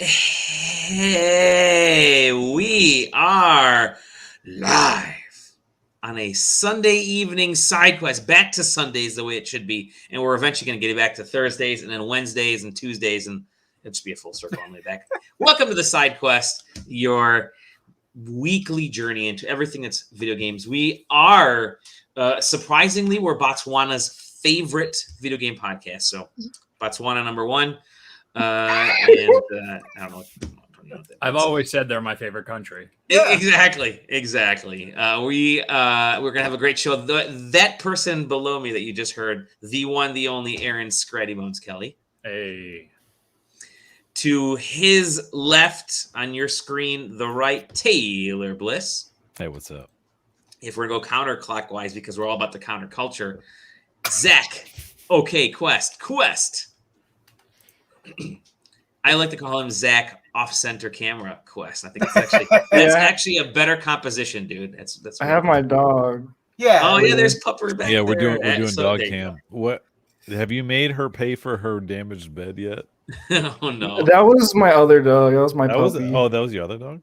Hey, we are live on a Sunday evening SideQuest. Back to Sundays the way it should be. And we're eventually going to get it back to Thursdays and then Wednesdays and Tuesdays. And it'll just be a full circle on the way back. Welcome to the SideQuest, your weekly journey into everything that's video games. We are, surprisingly, we're Botswana's favorite video game podcast. So Botswana number one. I don't know. I've always said they're my favorite country. Yeah. Exactly. We're gonna have a great show. That person below me that you just heard, the one, the only Aaron Scratty Bones Kelly. Hey. To his left on your screen, the right, Taylor Bliss. Hey, what's up? If we're gonna go counterclockwise because we're all about the counterculture, Zach. Okay, Quest. I like to call him Zach Off-Center Camera Quest. I think it's actually actually a better composition, dude. That's. I have my dog. Yeah. Oh yeah, there's Pupper back. Yeah, we're there. doing dog cam. What? Have you made her pay for her damaged bed yet? Oh no. That was my other dog. That was my puppy. That was your other dog.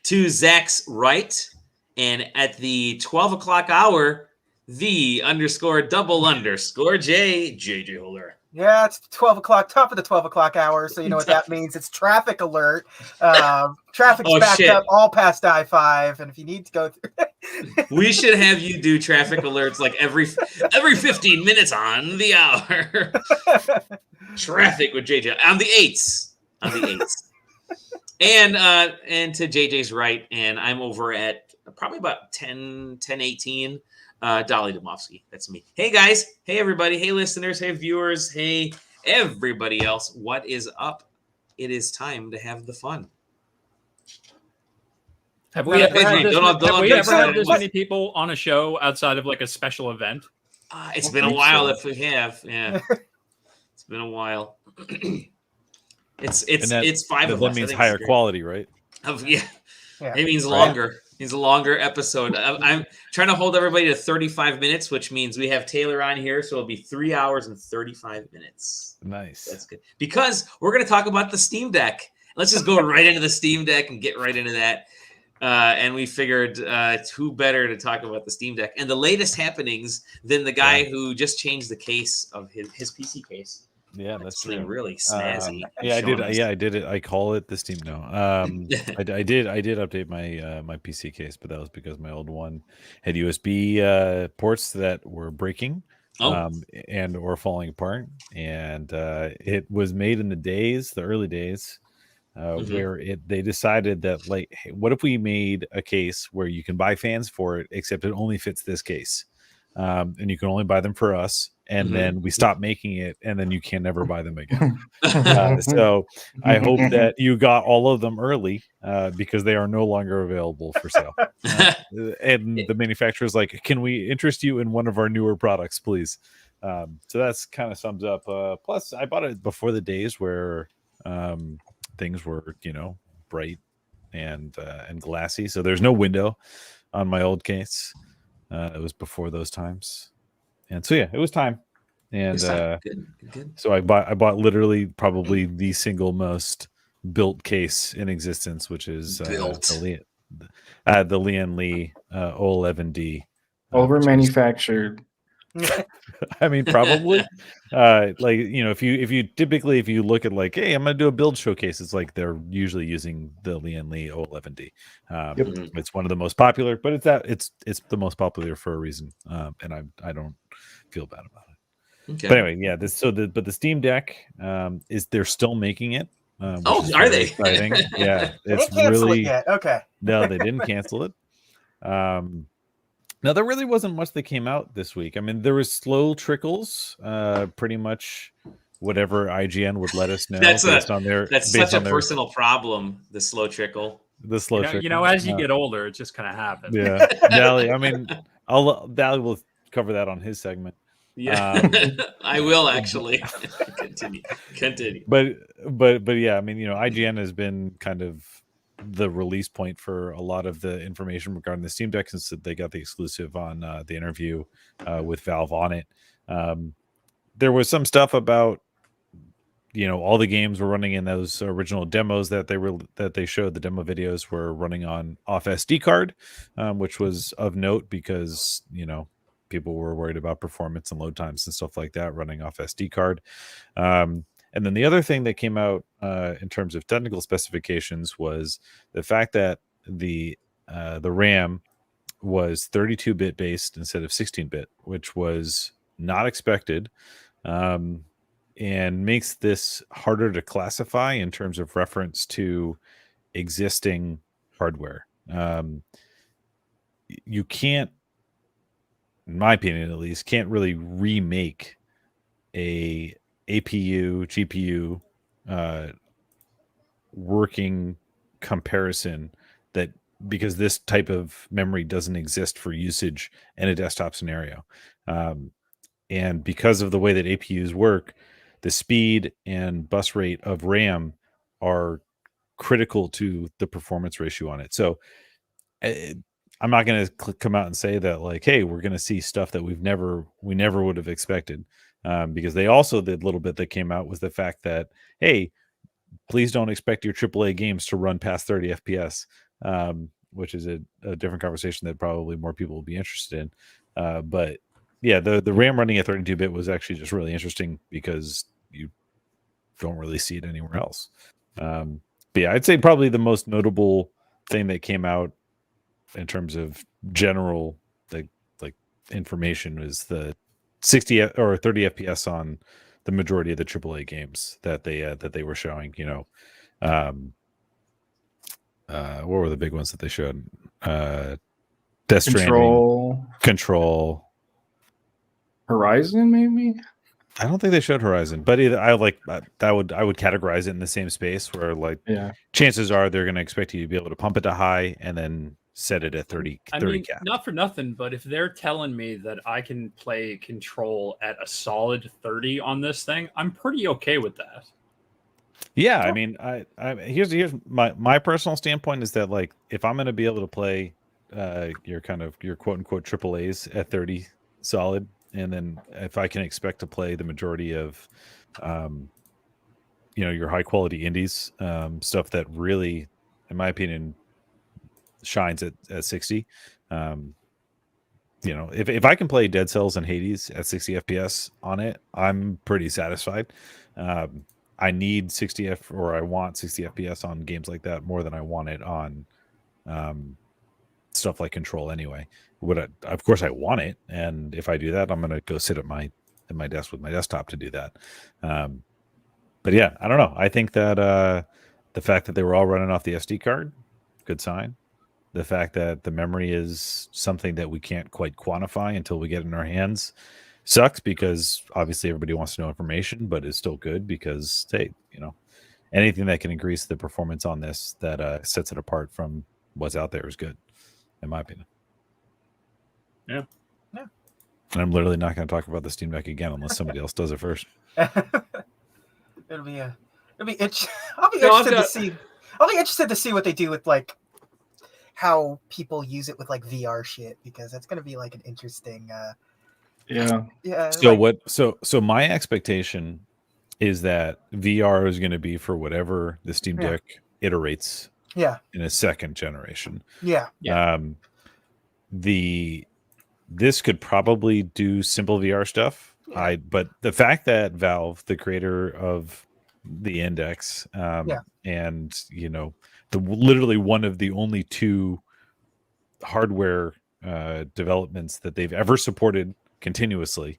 To Zach's right, and at the 12 o'clock hour, the _double_ JJ Holder. Yeah, it's 12 o'clock, top of the 12 o'clock hour, so you know what that means. It's traffic alert. Traffic's backed up all past I-5, and if you need to go through... We should have you do traffic alerts like every 15 minutes on the hour. Traffic with JJ on the 8s. And to JJ's right, and I'm over at probably about 10:18. Dolly Domofsky. That's me. Hey guys. Hey everybody. Hey listeners. Hey viewers. Hey everybody else. What is up? It is time to have the fun. Have we ever had this many people on a show outside of like a special event? It's been a while if we have. Yeah. It's been a while. It's 5 of us. That means higher quality, right? Yeah. It means longer. It's a longer episode. I'm trying to hold everybody to 35 minutes, which means we have Taylor on here, so it'll be 3 hours and 35 minutes. Nice. That's good. Because we're going to talk about the Steam Deck. Let's just go right into the Steam Deck and get right into that. And we figured who better to talk about the Steam Deck and the latest happenings than the guy who just changed the case of his PC case. Yeah, that's really snazzy. I did it. I call it the Steam. No, I did update my PC case, but that was because my old one had USB ports that were breaking, and or falling apart, and it was made in the early days, where they decided that like, hey, what if we made a case where you can buy fans for it, except it only fits this case, and you can only buy them for us. And then we stopped making it, and then you can never buy them again. So I hope that you got all of them early because they are no longer available for sale. And the manufacturer's like, can we interest you in one of our newer products, please? So that's kind of sums up. Plus, I bought it before the days where things were, bright and glassy. So there's no window on my old case. It was before those times. And so, yeah, it was time. And good. So I bought literally probably the single most built case in existence, which is the Lian Li O11D. Over manufactured. I mean, probably. If you look at like, hey, I'm gonna do a build showcase, it's like they're usually using the Lian Li O11D. It's one of the most popular, but it's the most popular for a reason. And I don't feel bad about it. Okay. But anyway, yeah. But the Steam Deck they're still making it. Are they? Exciting. Yeah, it's really it yet. Okay. No, they didn't cancel it. Now, there really wasn't much that came out this week. I mean, there was slow trickles, pretty much whatever IGN would let us know. That's such a personal problem, the slow trickle. Trickle. As you get older, it just kind of happens. Yeah. Dally, I mean, Dally will cover that on his segment. Yeah, I will actually. Continue. But yeah, I mean, IGN has been kind of the release point for a lot of the information regarding the Steam Deck, since they got the exclusive on the interview with Valve on it. There was some stuff about all the games were running in those original demos that they showed. The demo videos were running on off SD card, which was of note because people were worried about performance and load times and stuff like that running off SD card. And then the other thing that came out in terms of technical specifications was the fact that the RAM was 32-bit based instead of 16-bit, which was not expected, and makes this harder to classify in terms of reference to existing hardware. You can't, in my opinion at least, can't really remake a APU, GPU working comparison because this type of memory doesn't exist for usage in a desktop scenario. And because of the way that APUs work, the speed and bus rate of RAM are critical to the performance ratio on it. So I'm not going to come out and say that like, hey, we're going to see stuff that we never would have expected. Because they also, the little bit that came out was the fact that, hey, please don't expect your AAA games to run past 30 FPS, which is a different conversation that probably more people will be interested in. But yeah, the RAM running at 32-bit was actually just really interesting because you don't really see it anywhere else. But yeah, I'd say probably the most notable thing that came out in terms of general like information was the 60 or 30 FPS on the majority of the AAA games that they were showing. What were the big ones that they showed? Death Stranding, Control, Horizon, maybe. I don't think they showed Horizon, but I would categorize it in the same space where chances are they're going to expect you to be able to pump it to high and then set it at 30 cap. Not for nothing, but if they're telling me that I can play Control at a solid 30 on this thing, I'm pretty okay with that. Yeah, I mean, I here's my personal standpoint is that like if I'm going to be able to play your quote unquote AAAs at 30 solid, and then if I can expect to play the majority of your high quality indies, stuff that really, in my opinion, shines at 60. If I can play Dead Cells and Hades at 60 FPS on it, I'm pretty satisfied. I need 60 or I want 60 FPS on games like that more than I want it on stuff like Control anyway. Of course I want it, and if I do that, I'm going to go sit at my desk with my desktop to do that. But yeah, I don't know. I think that the fact that they were all running off the SD card, good sign. The fact that the memory is something that we can't quite quantify until we get it in our hands sucks because obviously everybody wants to know information, but it's still good because, hey, anything that can increase the performance on this that sets it apart from what's out there is good, in my opinion. Yeah. Yeah. And I'm literally not going to talk about the Steam Deck again unless somebody else does it first. I'll be interested to see what they do with like how people use it with like VR shit, because that's going to be like an interesting yeah. So my expectation is that VR is going to be for whatever the Steam Deck iterates in a second generation. This could probably do simple VR stuff. But the fact that Valve, the creator of the Index, and literally one of the only two hardware developments that they've ever supported continuously.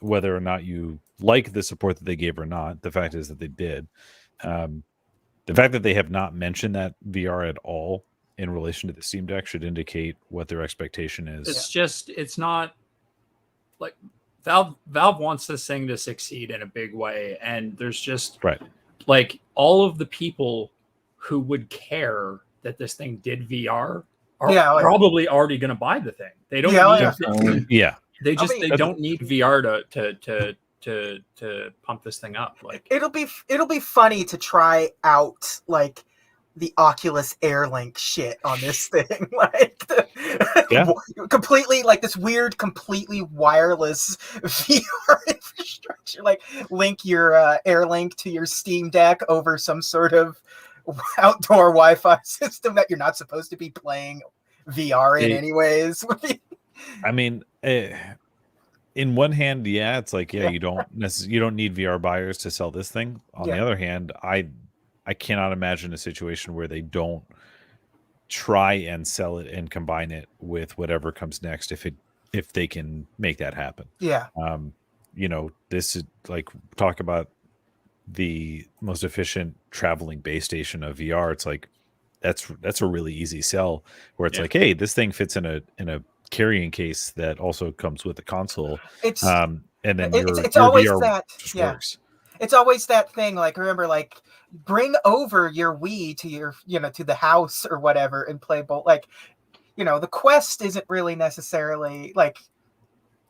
Whether or not you like the support that they gave or not, the fact is that they did. The fact that they have not mentioned that VR at all in relation to the Steam Deck should indicate what their expectation is. It's not like Valve wants this thing to succeed in a big way, and there's just like all of the people who would care that this thing did VR are probably already going to buy the thing. They don't They don't need VR to pump this thing up. Like it'll be funny to try out like the Oculus Airlink shit on this thing. Like, completely, like, this weird, completely wireless VR infrastructure. Like, link your Airlink to your Steam Deck over some sort of outdoor Wi-Fi system that you're not supposed to be playing VR in anyways. I mean, in one hand, yeah, it's like, you don't need VR buyers to sell this thing. On the other hand, I cannot imagine a situation where they don't try and sell it and combine it with whatever comes next if they can make that happen. Yeah. This is like, talk about the most efficient traveling base station of VR. It's like that's a really easy sell where it's like, hey, this thing fits in a carrying case that also comes with the console. And then it's your always VR that just works. It's always that thing, like, remember, like, bring over your Wii to your, to the house or whatever and play both. Like, the Quest isn't really necessarily, like,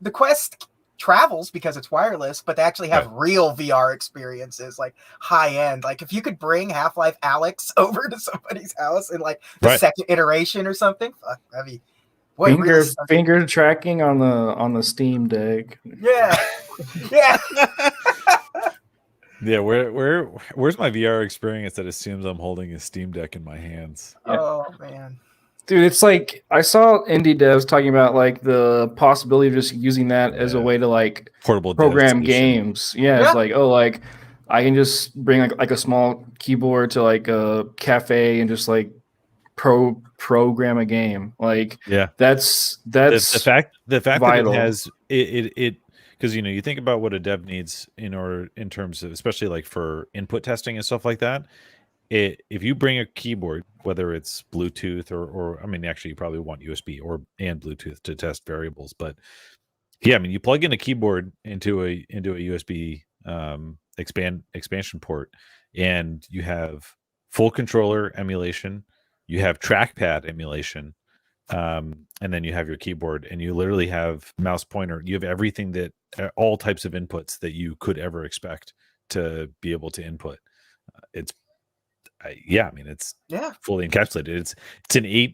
the Quest travels because it's wireless, but they actually have real VR experiences, like high end. Like, if you could bring Half-Life Alyx over to somebody's house in like the second iteration or something, fuck, that'd be finger tracking on the Steam Deck. Yeah. Yeah. Yeah, where's my VR experience that assumes I'm holding a Steam Deck in my hands? Oh man. Dude, it's like I saw indie devs talking about like the possibility of just using that as a way to like portable program games. Yeah, it's like, like I can just bring like a small keyboard to like a cafe and just like program a game. Like that's the fact vital. that it has it because you think about what a dev needs in terms of, especially like for input testing and stuff like that. If you bring a keyboard, whether it's Bluetooth or I mean, actually you probably want USB and Bluetooth to test variables, but yeah, I mean, you plug in a keyboard into a USB expansion port, and you have full controller emulation, you have trackpad emulation, and then you have your keyboard, and you literally have mouse pointer. You have everything that all types of inputs that you could ever expect to be able to input. It's fully encapsulated.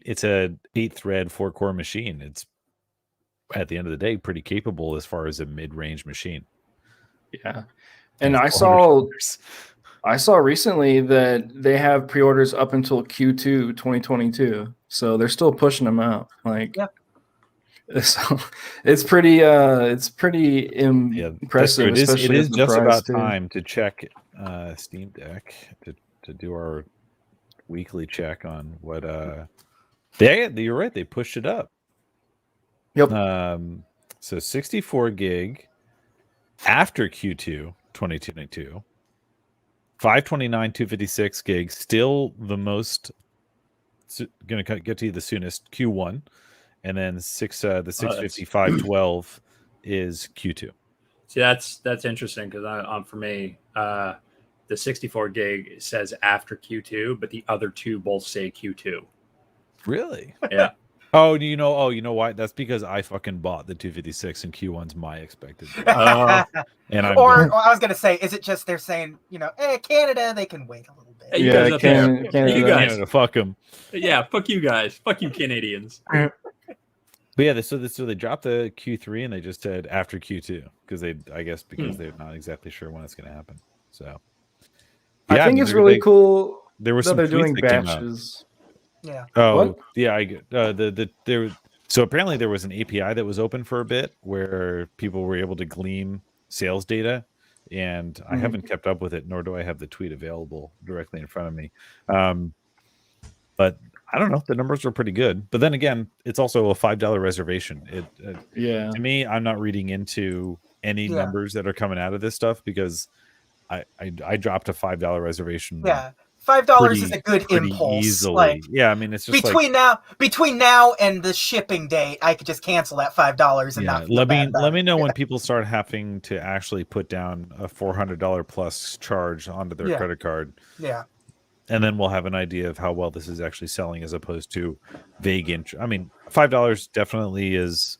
It's a 8-thread 4-core machine. It's, at the end of the day, pretty capable as far as a mid-range machine. Yeah. And I saw recently that they have pre-orders up until Q2 2022. So they're still pushing them out. Like, so it's pretty impressive. It is just about time to check Steam Deck to do our weekly check on what you're right, they pushed it up. Yep. So 64 gig after Q2 2022, 529 256 gigs, still the most, going to get to you the soonest, Q1, and then the 650 512 is Q2. See, that's interesting because for me, the 64 gig says after Q2, but the other two both say Q2. Really? Yeah. You know why? That's because I fucking bought the 256 and Q1's my expected. And I was gonna say, is it just they're saying, Canada, they can wait a little bit. Canada, fuck them. Yeah, fuck you guys. Fuck you Canadians. But yeah, so they dropped the Q3 and they just said after Q2 because they're not exactly sure when it's going to happen. So I think it's really cool. There were some they're doing batches. Yeah. Oh, what? Yeah. I get So apparently there was an API that was open for a bit where people were able to glean sales data, and I haven't kept up with it, nor do I have the tweet available directly in front of me. But I don't know. The numbers are pretty good. But then again, it's also a $5 reservation. To me, I'm not reading into any numbers that are coming out of this stuff because I dropped a $5 reservation. Yeah. $5 is a good impulse. Easily. Like, I mean, it's just between now and the shipping date, I could just cancel that $5 and not. Let me know when people start having to actually put down a $400 plus charge onto their credit card. Yeah. And then we'll have an idea of how well this is actually selling, as opposed to vague interest. I mean, $5 definitely is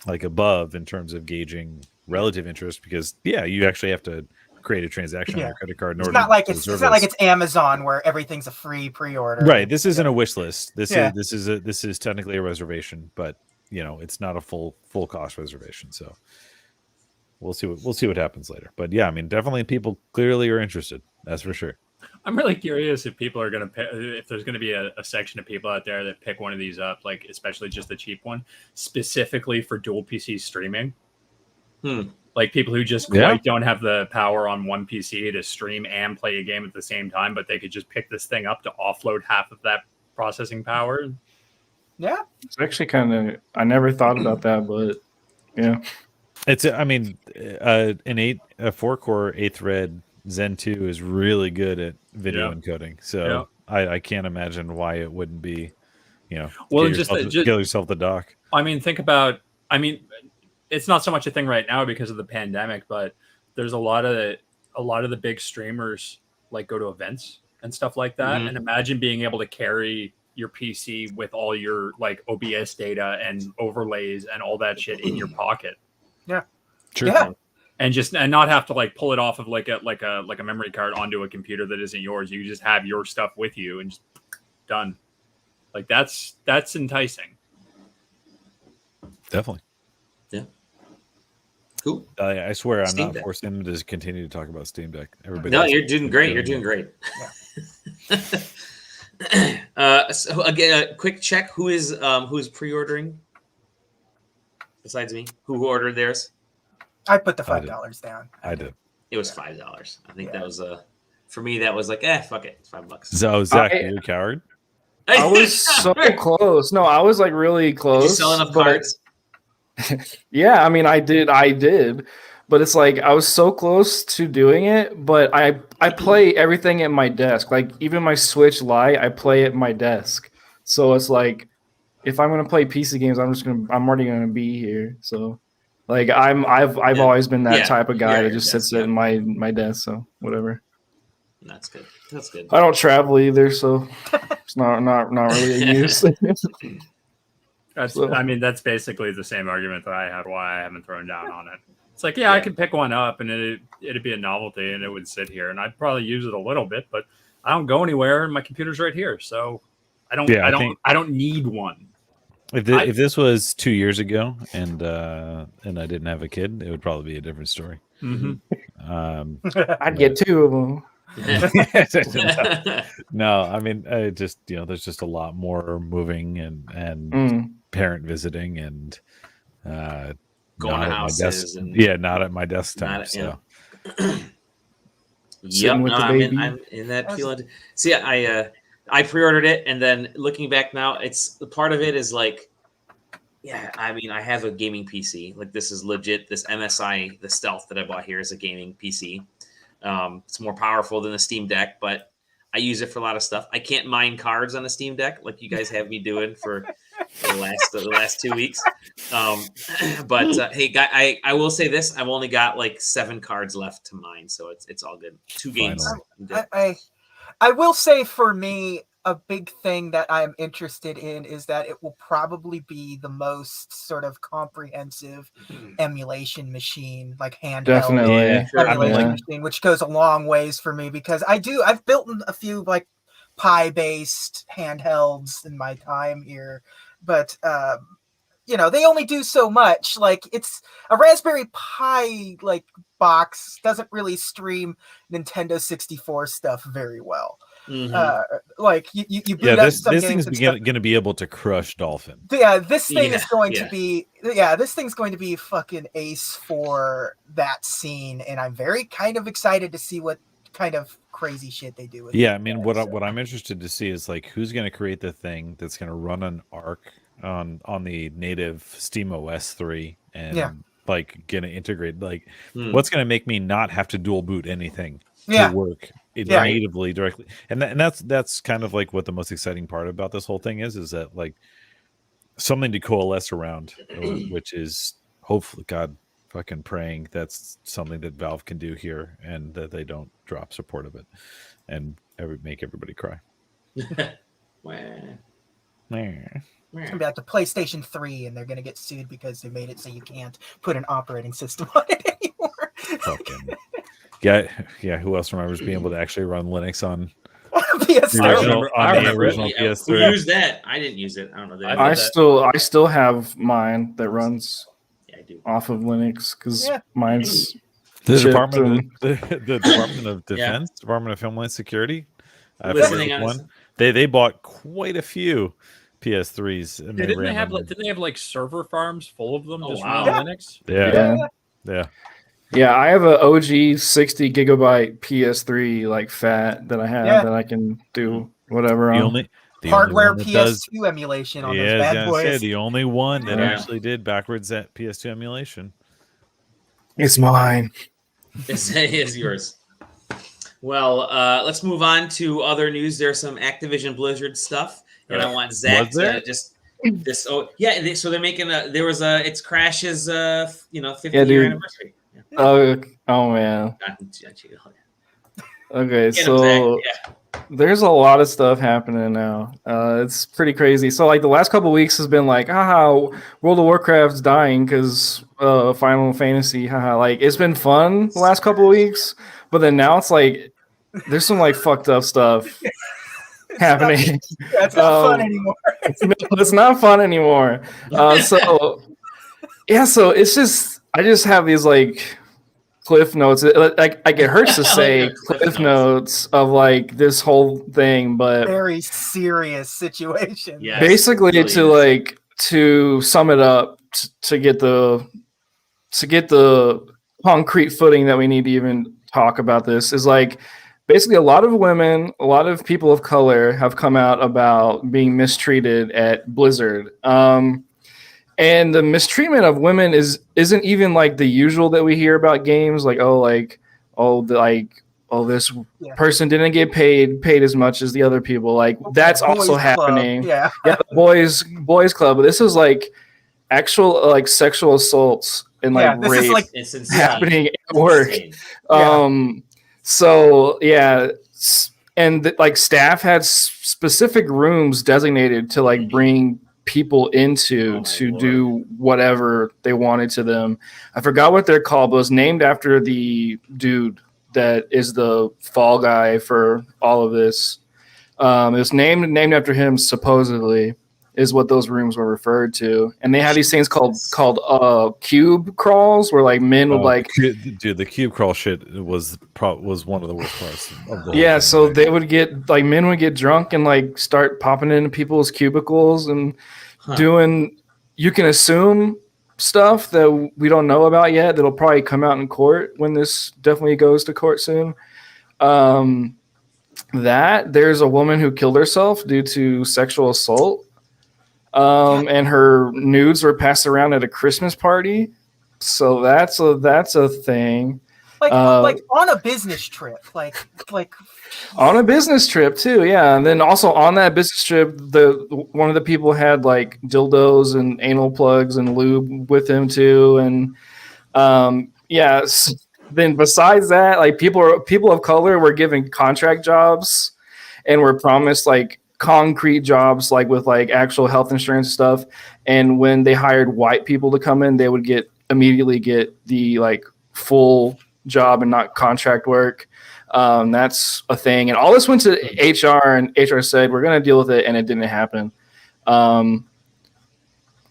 like above in terms of gauging relative interest because you actually have to create a transaction on your credit card. It's not like it's Amazon where everything's a free pre-order. Right. This isn't a wish list. This is technically a reservation, but it's not a full cost reservation. So we'll see what happens later. But yeah, I mean, definitely people clearly are interested. That's for sure. I'm really curious if people are going to if there's going to be a section of people out there that pick one of these up, like especially just the cheap one, specifically for dual PC streaming. Like people who just quite don't have the power on one PC to stream and play a game at the same time, but they could just pick this thing up to offload half of that processing power. Yeah, it's actually kind of. I never thought about that, but yeah, it's. I mean, a 4-core 8-thread Zen 2 is really good at video encoding, so I can't imagine why it wouldn't be. Well, just kill yourself the dock. I mean, think about. I mean, it's not so much a thing right now because of the pandemic, but there's a lot of the big streamers like go to events and stuff like that. And imagine being able to carry your PC with all your like OBS data and overlays and all that shit in your pocket. Yeah. Sure. Yeah. And not have to like pull it off of like a memory card onto a computer that isn't yours. You just have your stuff with you and just done. Like that's enticing. Definitely. Yeah. Cool. I swear I'm Steam not Deck. forcing him to continue to talk about Steam Deck. Everybody. No, you're doing great. You're doing great. So again, a quick check. Who's pre-ordering? Besides me, who ordered theirs? I put the $5 down. I did. It was $5. I think that was for me. That was like, fuck it, it's $5. So Zach, you a coward? I was so close. No, I was like really close. Did you sell enough cards? Yeah, I mean, I did, but it's like I was so close to doing it. But I play everything at my desk. Like even my Switch Lite, I play at my desk. So it's like if I'm gonna play PC games, I'm already gonna be here. So like I've always been that type of guy that just sits at my desk. So whatever. That's good. That's good. I don't travel either, so it's not really a use. I mean, that's basically the same argument that I had why I haven't thrown down on it. It's like, I could pick one up and it'd be a novelty and it would sit here and I'd probably use it a little bit, but I don't go anywhere and my computer's right here, so I don't need one. If this was 2 years ago and I didn't have a kid, it would probably be a different story. I'd get 2 of them. No, I mean, just there's just a lot more moving and parent visiting and going to houses not at my desk time. Yep, I'm in that feeling. See, I pre-ordered it, and then looking back now, it's part of it is like, I mean, I have a gaming PC. Like this is legit. This MSI, the Stealth that I bought here is a gaming PC. It's more powerful than the Steam Deck, but I use it for a lot of stuff. I can't mine cards on the Steam Deck like you guys have me doing for the last 2 weeks. But hey, I will say this: I've only got like 7 cards left to mine, so it's all good. 2 games. I will say for me, a big thing that I'm interested in is that it will probably be the most sort of comprehensive emulation machine, like handheld emulation machine, which goes a long ways for me because I've built a few like Pi-based handhelds in my time here, but they only do so much. Like it's a Raspberry Pi like box doesn't really stream Nintendo 64 stuff very well. Like you boot up some this games thing's going to be able to crush Dolphin. Yeah, this thing is going to be this thing's going to be fucking ace for that scene, and I'm very kind of excited to see what kind of crazy shit they do with it. I mean, what I'm interested to see is like who's going to create the thing that's going to run an ARC on the native SteamOS 3 and like going to integrate like what's going to make me not have to dual boot anything to work natively directly, and that's kind of like what the most exciting part about this whole thing is that like something to coalesce around, which is hopefully, God fucking praying that's something that Valve can do here and that they don't drop support of it and make everybody cry. It's gonna be like the PlayStation 3, and they're gonna get sued because they made it so you can't put an operating system on it anymore. Yeah. Who else remembers being able to actually run Linux on PS3. the original PS3? Who used that? I didn't use it. I don't know. Did I I still have mine that runs Yeah, I do. off of Linux because mine's The chipped Department, and- the Department of Defense, Department of Homeland Security. Listening on one. They bought quite a few PS3s and Didn't they ran have them. didn't they have like server farms full of them Oh, just wow. run Linux? Yeah. I have a OG 60 gigabyte PS3 like fat that I have that I can do whatever The on. only Hardware one that PS2 emulation on those bad boys. the only one that Yeah. actually did backwards at PS2 emulation. It's mine. It is yours. Well, let's move on to other news. There's some Activision Blizzard stuff, and I want Zach to just this. Oh, yeah. So they're making it's Crash's 50-year anniversary. Yeah. Oh man. Okay, Get him, so Zach. there's a lot of stuff happening now. It's pretty crazy. So like the last couple of weeks has been like, haha, World of Warcraft's dying because Final Fantasy, haha. Like it's been fun the last couple of weeks, but then now it's like there's some like fucked up stuff happening. That's not fun anymore. It's not fun anymore. So it's just I just have these like cliff notes. Like it hurts to say cliff notes of like this whole thing, but Very serious situation. Yes, basically it really is. to sum it up to get the concrete footing that we need to even talk about this is like basically a lot of women, a lot of people of color have come out about being mistreated at Blizzard. And the mistreatment of women isn't even like the usual that we hear about games, like this person didn't get paid as much as the other people. Like that's also happening. Yeah, the boys club. But this is like actual like sexual assaults and like this rape is like It's insane. happening at work. Insane. So yeah, and like staff had specific rooms designated to like bring people into do whatever they wanted to them. I forgot what they're called, but it was named after the dude that is the fall guy for all of this. It was named after him, supposedly, is what those rooms were referred to. And they had these things called cube crawls, where like men would like, dude, the cube crawl shit was one of the worst parts of the whole yeah. thing, So right? they would get like men would get drunk and like start popping into people's cubicles and doing. You can assume stuff that we don't know about yet that'll probably come out in court when this definitely goes to court soon. That there's a woman who killed herself due to sexual assault. And her nudes were passed around at a Christmas party. So that's a thing. like on a business trip, like on a business trip too, yeah. And then also on that business trip, one of the people had like dildos and anal plugs and lube with him too. And then besides that, like people of color were given contract jobs and were promised like concrete jobs, like with like actual health insurance stuff. And when they hired white people to come in, they would immediately get the like full job and not contract work. That's a thing. And all this went to HR, and HR said, we're going to deal with it. And it didn't happen.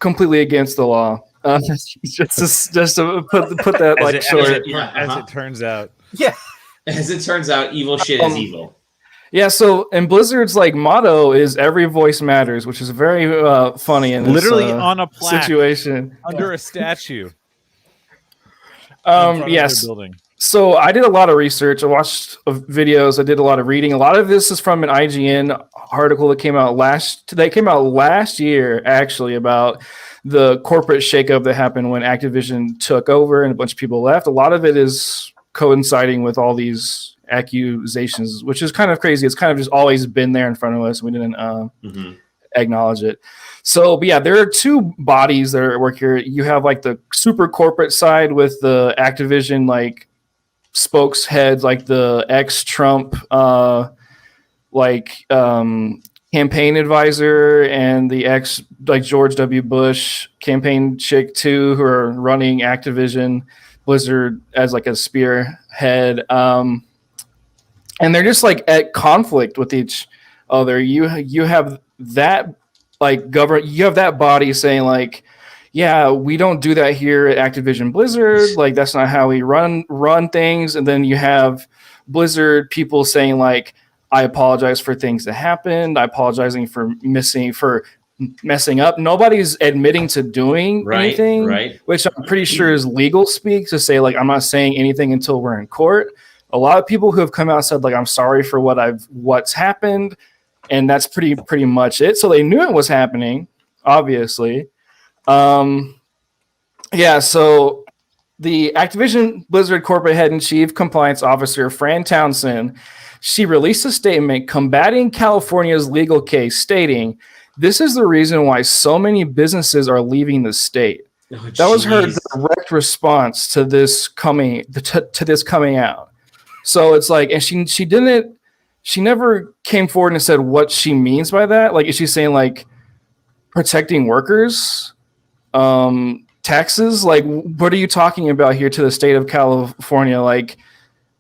Completely against the law. Just to put that like short. As it turns out. yeah. As it turns out, evil shit is evil. Yeah, so and Blizzard's like motto is every voice matters, which is very funny in this, Literally on a plaque situation under a statue. Yes. So I did a lot of research. I watched videos. I did a lot of reading. A lot of this is from an IGN article that came out last year, actually, about the corporate shakeup that happened when Activision took over and a bunch of people left. A lot of it is coinciding with all these accusations, which is kind of crazy. It's kind of just always been there in front of us. We didn't acknowledge it. So, but yeah, there are two bodies that work here. You have like the super corporate side with the Activision like spokes heads, like the ex-Trump campaign advisor and the ex like George W. Bush campaign chick too, who are running Activision. Blizzard as like a spearhead. And they're just like at conflict with each other. You have that like government, you have that body saying like, yeah, we don't do that here at Activision Blizzard. Like that's not how we run things. And then you have Blizzard people saying like, I apologize for things that happened. I apologizing for messing up. Nobody's admitting to doing anything, which I'm pretty sure is legal speak to say like, I'm not saying anything until we're in court. A lot of people who have come out and said like, I'm sorry for what's happened. And that's pretty much it. So they knew it was happening, obviously. Yeah, so the Activision Blizzard corporate head and chief compliance officer, Fran Townsend, she released a statement combating California's legal case, stating, "This is the reason why so many businesses are leaving the state." That was her direct response to this coming out. So it's like, and she never came forward and said what she means by that. Like, is she saying like protecting workers? Taxes? Like, what are you talking about here to the state of California? Like,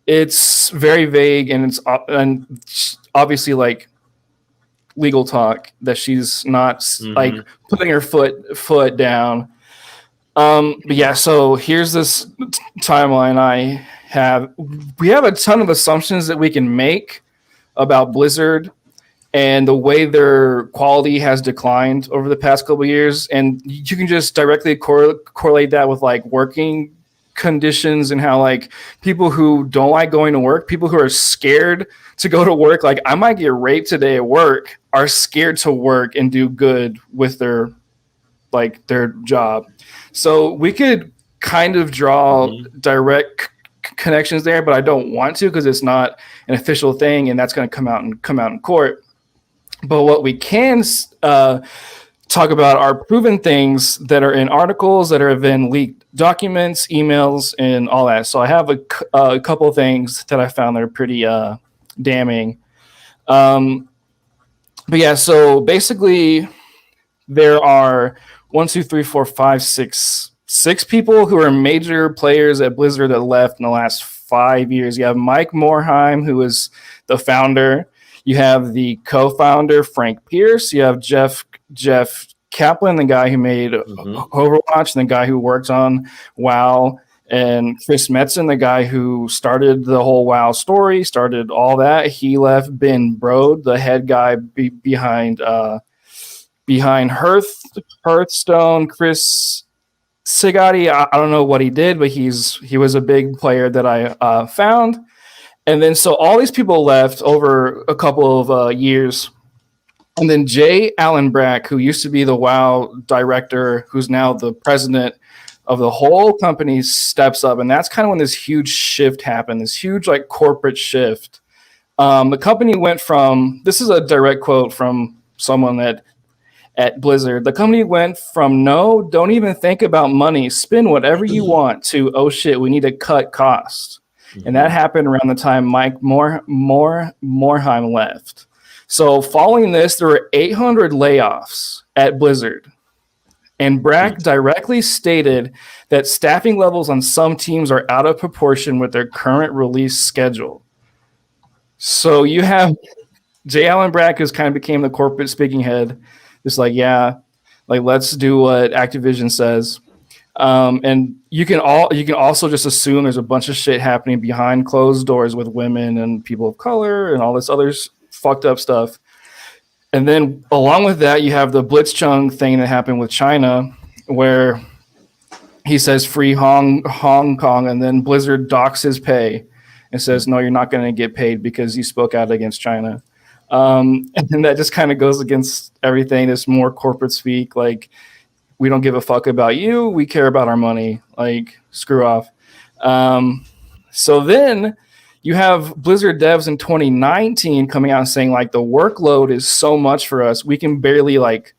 it's very vague, and it's obviously like legal talk that she's not like putting her foot down. But yeah, so here's this timeline I have. We have a ton of assumptions that we can make about Blizzard and the way their quality has declined over the past couple of years. And you can just directly correlate that with like working conditions and how like people who don't like going to work, people who are scared to go to work, like I might get raped today at work, are scared to work and do good with their job. So we could kind of draw direct connections there, but I don't want to because it's not an official thing, and that's going to come out in court. But what we can talk about are proven things that are in articles, that are in leaked documents, emails, and all that. So I have a couple of things that I found that are pretty damning. But yeah, so basically there are 6 people who are major players at Blizzard that left in the last 5 years. You have Mike Morhaime, who is the founder. You have the co-founder, Frank Pierce. You have Jeff Kaplan, the guy who made Overwatch, and the guy who works on WoW, and Chris Metzen, the guy who started the whole WoW story, started all that. He left. Ben Brode, the head guy behind Hearthstone. Chris Sigati, I don't know what he did, but he was a big player that I found. And then so all these people left over a couple of years. And then Jay Allen Brack, who used to be the WoW director, who's now the president of the whole company, steps up. And that's kind of when this huge shift happened, this huge like corporate shift. The company went from, this is a direct quote from someone at Blizzard. The company went from no, don't even think about money, spend whatever you want, to oh shit, we need to cut costs. And that happened around the time Mike Morhaime left. So following this, there were 800 layoffs at Blizzard. And Brack directly stated that staffing levels on some teams are out of proportion with their current release schedule. So you have Jay Allen Brack, who's kind of became the corporate speaking head. It's like, yeah, like let's do what Activision says. And you can also just assume there's a bunch of shit happening behind closed doors with women and people of color and all this other fucked up stuff. And then along with that, you have the Blitzchung thing that happened with China, where he says free Hong Kong, and then Blizzard docks his pay and says, no, you're not going to get paid because you spoke out against China. And then that just kind of goes against everything. This more corporate speak, like, we don't give a fuck about you. We care about our money. Like, screw off. So then you have Blizzard devs in 2019 coming out and saying, like, the workload is so much for us. We can barely, like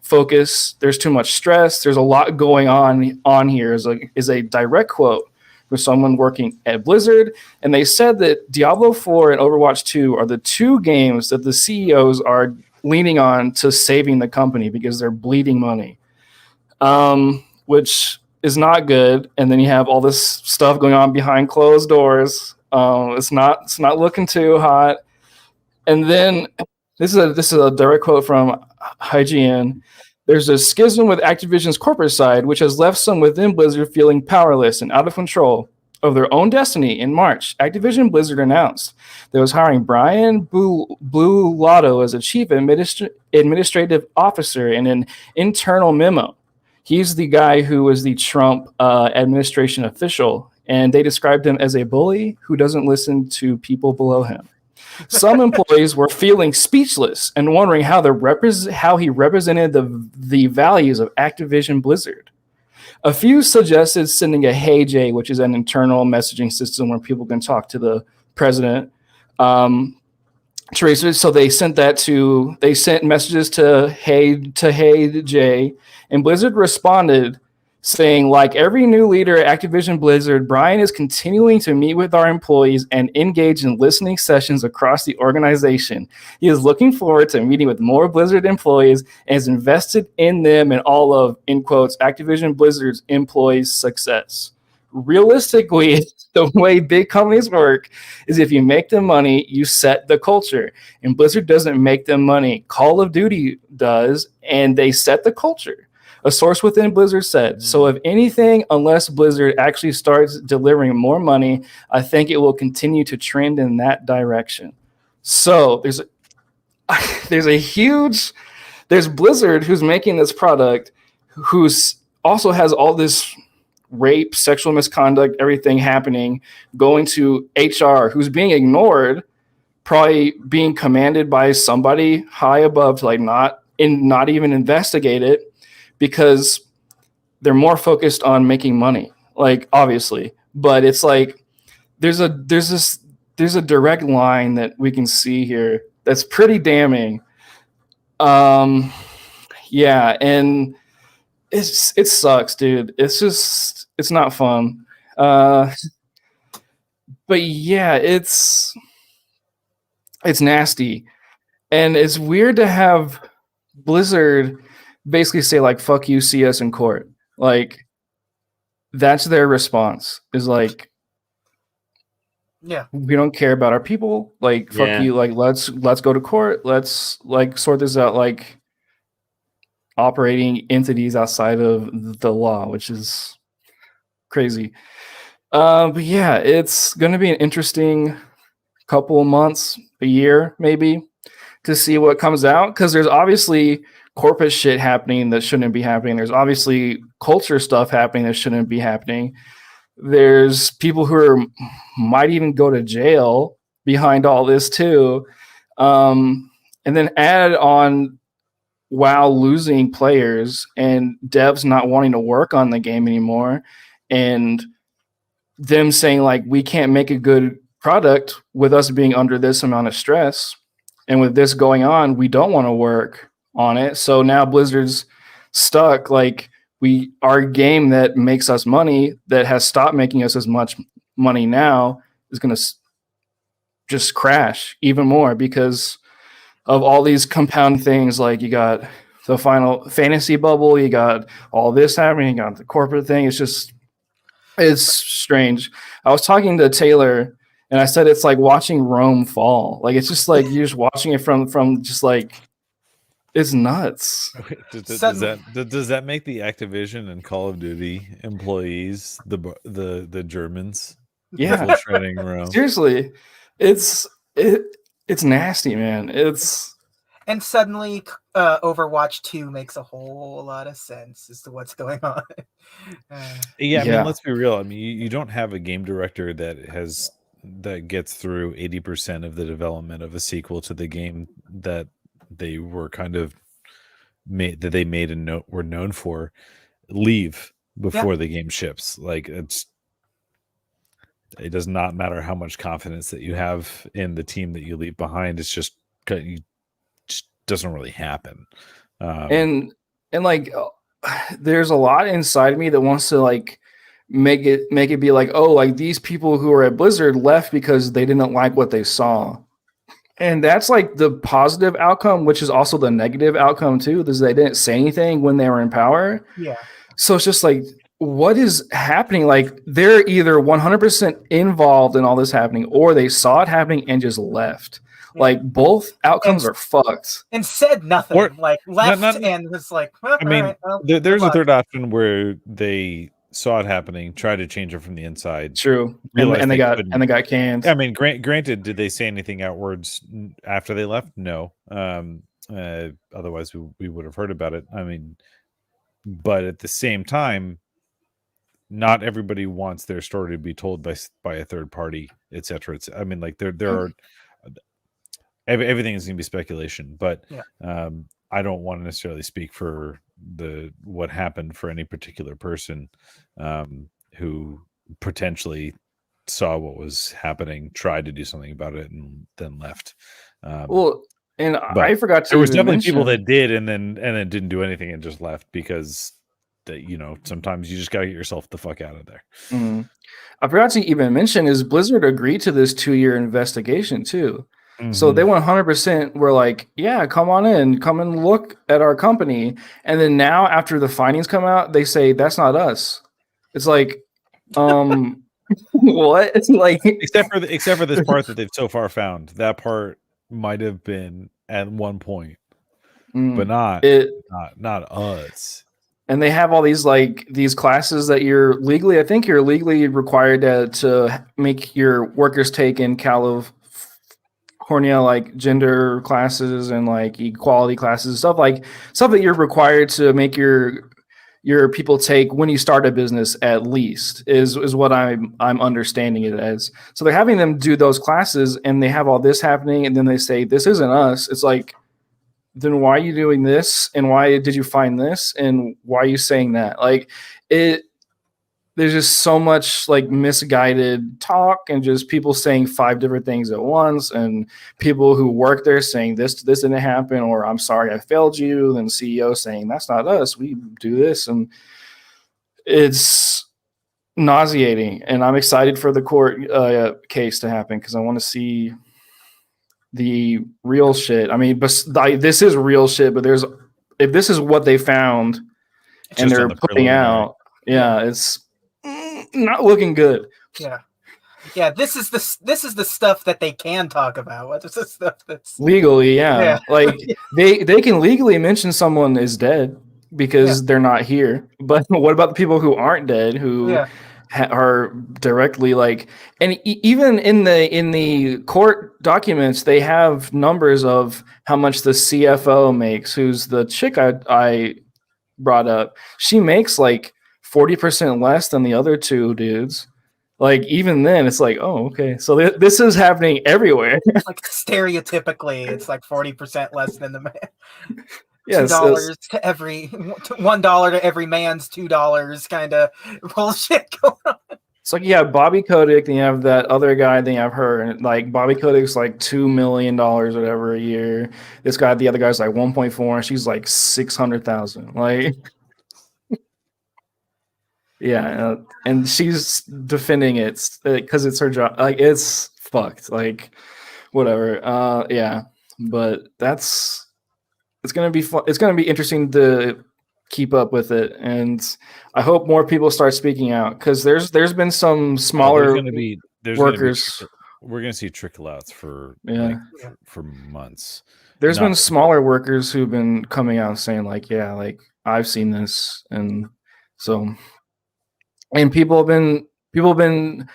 focus. There's too much stress. There's a lot going on here is a direct quote from someone working at Blizzard. And they said that Diablo 4 and Overwatch 2 are the 2 games that the CEOs are leaning on to saving the company because they're bleeding money, which is not good, and then you have all this stuff going on behind closed doors. It's not looking too hot. And then this is a direct quote from IGN. There's a schism with Activision's corporate side, which has left some within Blizzard feeling powerless and out of control of their own destiny. In March, Activision Blizzard announced that it was hiring Brian Blue Lotto as a chief administrative officer in an internal memo. He's the guy who was the Trump administration official, and they described him as a bully who doesn't listen to people below him. Some employees were feeling speechless and wondering how he represented the values of Activision Blizzard. A few suggested sending a Hey Jay, which is an internal messaging system where people can talk to the president. Teresa, so they sent messages to Hey Jay, and Blizzard responded saying, like every new leader at Activision Blizzard, Brian is continuing to meet with our employees and engage in listening sessions across the organization. He is looking forward to meeting with more Blizzard employees and is invested in them and all of, in quotes, Activision Blizzard's employees' success. Realistically, the way big companies work is if you make them money, you set the culture. And Blizzard doesn't make them money. Call of Duty does, and they set the culture. A source within Blizzard said, so if anything, unless Blizzard actually starts delivering more money, I think it will continue to trend in that direction. So there's Blizzard who's making this product, who's also has all this rape, sexual misconduct, everything happening, going to HR, who's being ignored, probably being commanded by somebody high above to not even investigate it, because they're more focused on making money, obviously. But it's there's a direct line that we can see here that's pretty damning. And it sucks, dude. It's not fun. But yeah, it's nasty, and it's weird to have Blizzard basically say fuck you, see us in court. That's their response, is yeah, we don't care about our people, fuck you, let's go to court, let's sort this out, operating entities outside of the law, which is crazy. But yeah, it's gonna be an interesting couple of months, a year maybe, to see what comes out, because there's obviously corporate shit happening that shouldn't be happening. There's obviously culture stuff happening that shouldn't be happening. There's people who might even go to jail behind all this too. And then add on WoW losing players and devs not wanting to work on the game anymore, and them saying we can't make a good product with us being under this amount of stress. And with this going on, we don't want to work on it. So now Blizzard's stuck. Our game that makes us money, that has stopped making us as much money now, is going to just crash even more because of all these compound things. You got the Final Fantasy bubble, you got all this happening, you got the corporate thing. It's strange. I was talking to Taylor, and I said it's like watching Rome fall. It's just you're just watching it from just it's nuts. Does that make the Activision and Call of Duty employees the Germans? Yeah, infiltrating Rome. Seriously, it's nasty, man. And suddenly, Overwatch 2 makes a whole lot of sense as to what's going on. I mean, let's be real. I mean, you don't have a game director that gets through 80% of the development of a sequel to the game that they were made and were known for, leave before the game ships. It does not matter how much confidence that you have in the team that you leave behind. It's just doesn't really happen. And there's a lot inside me that wants to make it be these people who are at Blizzard left because they didn't like what they saw. And that's the positive outcome, which is also the negative outcome too, is they didn't say anything when they were in power. Yeah. So it's just what is happening? Like they're either 100% involved in all this happening, or they saw it happening and just left. Yeah. Like both outcomes are fucked. And said nothing. Or- like left and was like, well, I mean, all right, well, there's good a third luck. option where they saw it happening, tried to change it from the inside. True, realized and they got couldn't. canned. I mean, granted, did they say anything outwards after they left? No. Otherwise, we would have heard about it. I mean, but at the same time, not everybody wants their story to be told by a third party, etc. I mean, like there are everything is going to be speculation, but I don't want to necessarily speak for what happened for any particular person who potentially saw what was happening, tried to do something about it, and then left. And I forgot to. There was definitely mention, people that did, and then didn't do anything and just left because sometimes you just got to get yourself the fuck out of there. Mm-hmm. I forgot to even mention is Blizzard agreed to this 2-year investigation too. Mm-hmm. So they 100% were like, yeah, come on in, come and look at our company. And then now after the findings come out, they say that's not us. It's like, what? It's like except for this part that they've so far found. That part might have been at one point, but not us. And they have all these these classes that you're legally required to make your workers take in California, like gender classes and like equality classes, stuff that you're required to make your people take when you start a business, at least is what I'm understanding it as. So they're having them do those classes, and they have all this happening, and then they say this isn't us. It's like, then why are you doing this? And why did you find this? And why are you saying that? Like there's just so much like misguided talk and just people saying 5 different things at once, and people who work there saying this didn't happen, or I'm sorry I failed you. Then CEO saying that's not us, we do this. And it's nauseating. And I'm excited for the court case to happen because I want to see the real shit. I mean, this is real shit, but if this is what they found and they're putting out, it's not looking good. Yeah, this is the stuff that they can talk about. What is the stuff that's legally? Yeah. Like they can legally mention someone is dead because they're not here. But what about the people who aren't dead, who are directly like, and even in the court documents, they have numbers of how much the CFO makes, who's the chick I brought up. She makes like 40% less than the other 2 dudes. Like even then it's like, oh, okay. So this is happening everywhere. Like stereotypically it's like 40% less than the man. Yes, $2 to every $1 to every man's $2 kind of bullshit going on. It's like you have Bobby Kotick, then you have that other guy, then you have her, and like Bobby Kotick's like $2 million or whatever a year. This guy, the other guy's like 1.4, and she's like 600,000. Like, yeah, and she's defending it because it's her job. Like, it's fucked. Like, whatever. But it's gonna be fun. It's gonna be interesting to keep up with it, and I hope more people start speaking out because there's been some smaller workers. We're gonna see trickle outs for for months. There's been smaller workers who've been coming out saying like, yeah, like I've seen this, and so, and people have been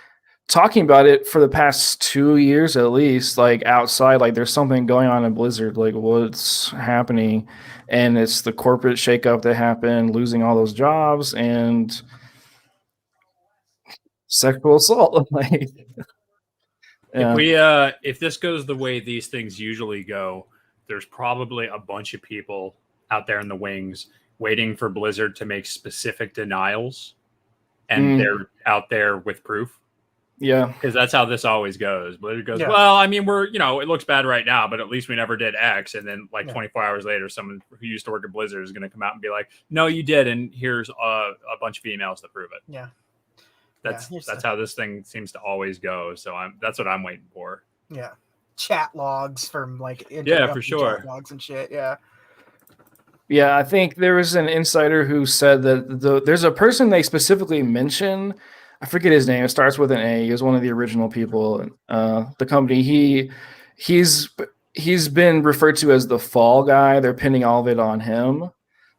talking about it for the past 2 years at least, like outside, like there's something going on in Blizzard, like what's happening, and it's the corporate shakeup that happened, losing all those jobs and sexual assault. Like, if this goes the way these things usually go, there's probably a bunch of people out there in the wings waiting for Blizzard to make specific denials, and they're out there with proof. Yeah, because that's how this always goes. Blizzard goes, well, I mean, it looks bad right now, but at least we never did X. And then 24 hours later, someone who used to work at Blizzard is going to come out and be like, no, you did. And here's a bunch of emails to prove it. Yeah. That's how this thing seems to always go. So that's what I'm waiting for. Yeah. Chat logs from for sure. Chat logs and shit. Yeah. Yeah, I think there was an insider who said that there's a person they specifically mention. I forget his name. It starts with an A. He was one of the original people. The company he's been referred to as the fall guy. They're pinning all of it on him.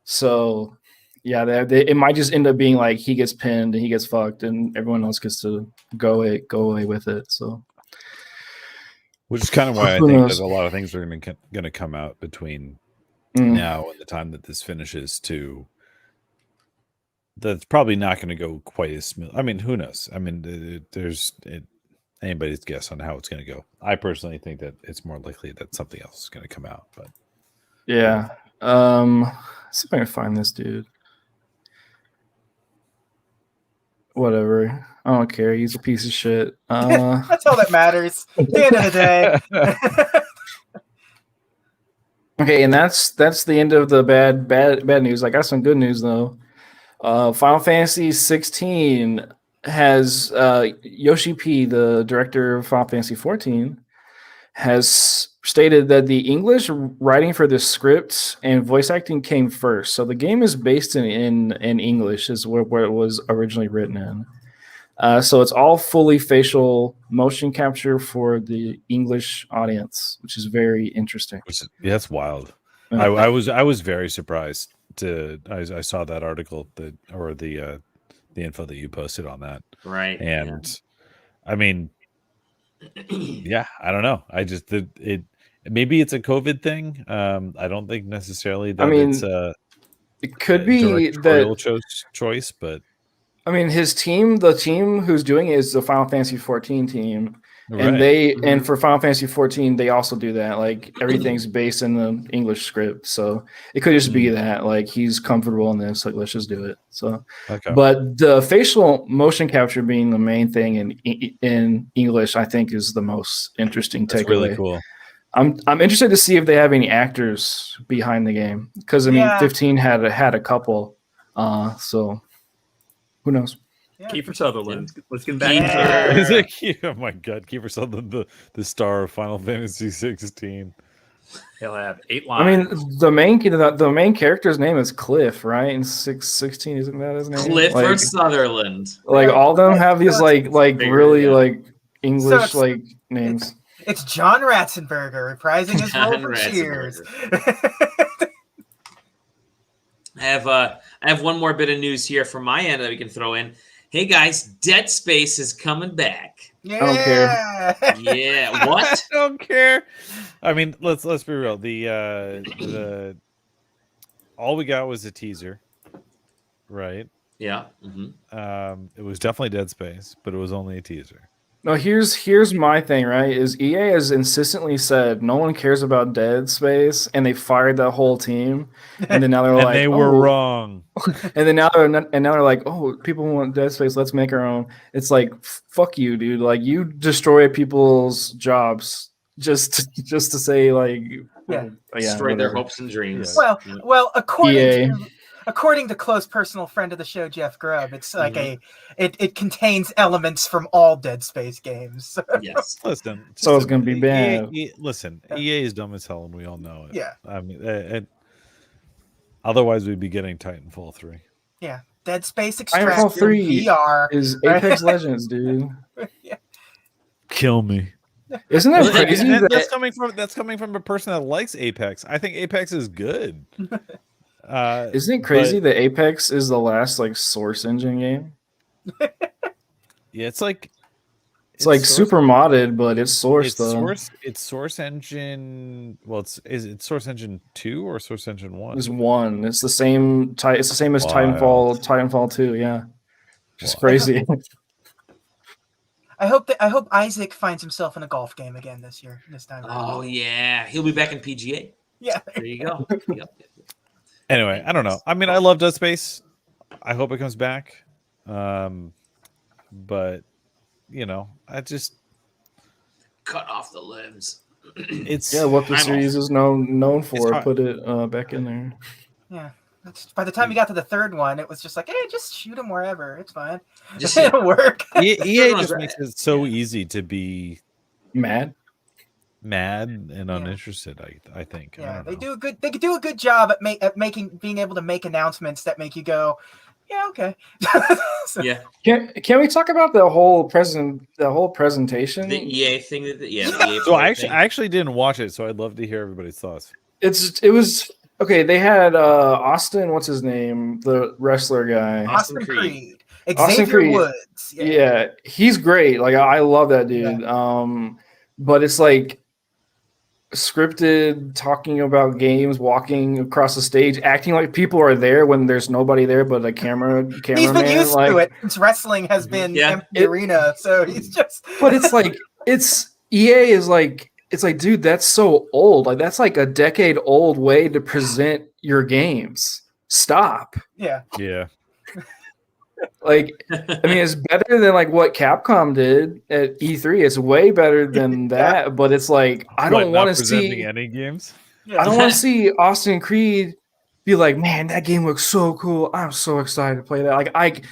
So yeah, it might just end up being like he gets pinned and he gets fucked, and everyone else gets to go away with it. So, which is kind of why I think that a lot of things are going to come out between now and the time that this finishes. That's probably not going to go quite as smooth. I mean, who knows? I mean, there's anybody's guess on how it's going to go. I personally think that it's more likely that something else is going to come out. But yeah, let's see if I can find this dude. Whatever. I don't care. He's a piece of shit. That's all that matters. At the end of the day. Okay, and that's the end of the bad news. I got some good news though. Final Fantasy 16 has Yoshi P, the director of Final Fantasy 14, has stated that the English writing for the script and voice acting came first. So the game is based in English, is where it was originally written in. So it's all fully facial motion capture for the English audience, which is very interesting. That's wild. I was very surprised I saw that article or the info that you posted on that. Right. And I mean, yeah, I don't know. I just maybe it's a COVID thing. I don't think necessarily that it's it could be that choice, but I mean, the team who's doing it is the Final Fantasy 14 team, and right. and for Final Fantasy 14 they also do that. Like everything's based in the English script, so it could just be that like he's comfortable in this. Like let's just do it. So, but the facial motion capture being the main thing in English, I think, is the most interesting takeaway. Really cool. I'm interested to see if they have any actors behind the game because I mean 15 had a couple, so. Who knows? Yeah. Kiefer Sutherland. Let's get back. Is it? Oh my God, Kiefer Sutherland, the star of Final Fantasy 16. He'll have 8 lines. I mean, the main character's name is Cliff, right? In 16, isn't that his name? Clifford Sutherland. Like all of them have these like really like English like names. It's John Ratzenberger reprising his role from Cheers. I have one more bit of news here from my end that we can throw in. Hey guys, Dead Space is coming back. Yeah. I don't care. Yeah, what? I don't care. I mean, let's be real. The all we got was a teaser, right? Yeah. Mm-hmm. It was definitely Dead Space, but it was only a teaser. No, here's my thing, right? Is EA has insistently said no one cares about Dead Space, and they fired that whole team, and then now they're like, they were wrong. And then now they're like, oh, people want Dead Space, let's make our own. It's like, fuck you, dude. Like you destroy people's jobs just to say like, destroy their hopes and dreams. Well, according to close personal friend of the show, Jeff Grubb, it's like it contains elements from all Dead Space games. Yes. Listen, so it's going to be bad. EA is dumb as hell, and we all know it. Yeah. I mean, otherwise we'd be getting Titanfall 3. Yeah. Dead Space Extractor Titanfall 3 VR is Apex Legends, dude. Yeah. Kill me. Isn't that crazy? That's coming from a person that likes Apex. I think Apex is good. Isn't it crazy that Apex is the last like Source Engine game? Yeah, it's like super modded, but it's Source though. It's Source Engine. Well, is it Source Engine 2 or Source Engine 1? It's 1. It's the same. It's the same as Titanfall. Titanfall 2. Yeah, just crazy. I hope Isaac finds himself in a golf game again this time. Oh yeah, he'll be back in PGA. Yeah, there you go. Yep. Anyway, I don't know. I mean, I love Dead Space. I hope it comes back. But you know, I just cut off the limbs. It's what the series is known for. Put it back in there. Yeah. By the time you got to the third one, it was just like, hey, just shoot him wherever. It's fine. It'll work. EA just makes it so easy to be mad. mad and uninterested. I think. Yeah, I they don't know. do a good job at being able to make announcements that make you go, yeah, okay. So, Yeah, Can we talk about the whole presentation? the EA thing. The EA So Play I thing. actually didn't watch it, so I'd love to hear everybody's thoughts. It was okay. They had Austin, what's his name, the wrestler guy, Austin Creed. Austin Xavier Creed. Woods. Yeah, he's great. Like I love that dude. But it's like scripted, talking about games, walking across the stage, acting like people are there when there's nobody there but a cameraman. He's been used to it since wrestling has been empty arena, so he's just. But it's like EA is like, it's like, dude, that's so old. Like that's like a decade old way to present your games. Stop. Yeah. Yeah. Like, I mean, it's better than like what Capcom did at E3. It's way better than that. But it's like, I don't want to see any games. I don't want to see Austin Creed be like, man, that game looks so cool. I'm so excited to play that. Like,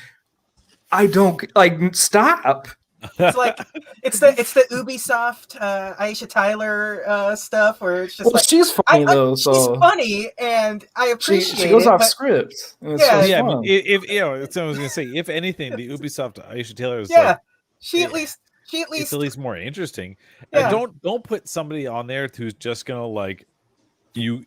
I don't like stop. It's like it's the Ubisoft Aisha Tyler stuff where it's just like she's funny though. She's So funny and I appreciate she goes it, off but, script. Yeah, I mean, if that's what I was gonna say. If anything, the Ubisoft Aisha Taylor is she at least it's at least more interesting. Yeah. Don't put somebody on there who's just gonna like who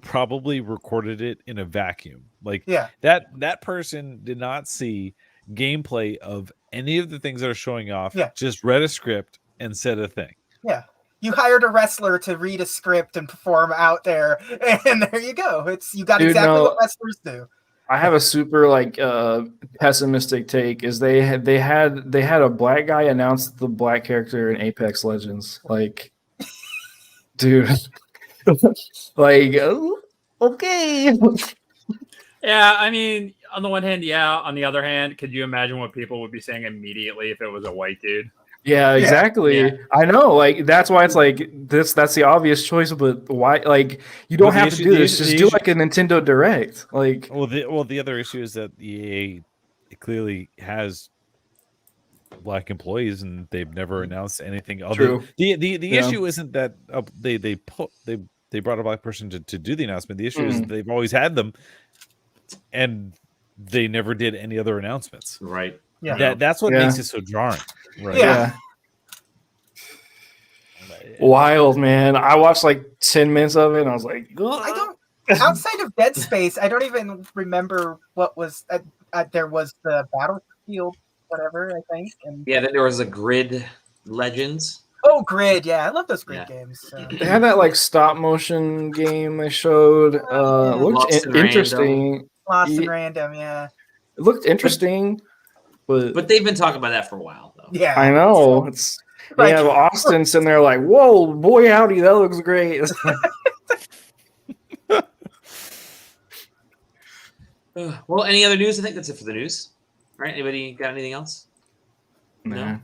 probably recorded it in a vacuum. Like that person did not see gameplay of any of the things that are showing off. Just read a script and said a thing. Yeah, you hired a wrestler to read a script and perform out there, and there you go. You got exactly what wrestlers do. I have a super like pessimistic take. Is they had a black guy announce the black character in Apex Legends. Like, dude, like okay. Yeah, I mean, on the one hand, yeah. On the other hand, could you imagine what people would be saying immediately if it was a white dude? Yeah, exactly. Yeah. I know. Like that's why it's like this. That's the obvious choice. But why? Like you don't have to do this. Just do like a Nintendo Direct. Like the other issue is that EA clearly has black employees and they've never announced anything other. True. The issue isn't that they brought a black person to do the announcement. The issue is that they've always had them. And they never did any other announcements. Right. Yeah. That's what makes it so jarring. Right. Yeah. Wild, man. I watched like 10 minutes of it and I was like, I don't outside of Dead Space, I don't even remember what was there was the Battlefield, whatever, I think. And then there was a Grid Legends. Oh, Grid, yeah. I love those Grid games. So. They had that like stop motion game they showed. Looked interesting. Lost and Random, yeah. It looked interesting, but they've been talking about that for a while, though. Yeah, I know. It's they have Austin sitting there like, "Whoa, boy, howdy, that looks great." Well, any other news? I think that's it for the news. All right, anybody got anything else? No.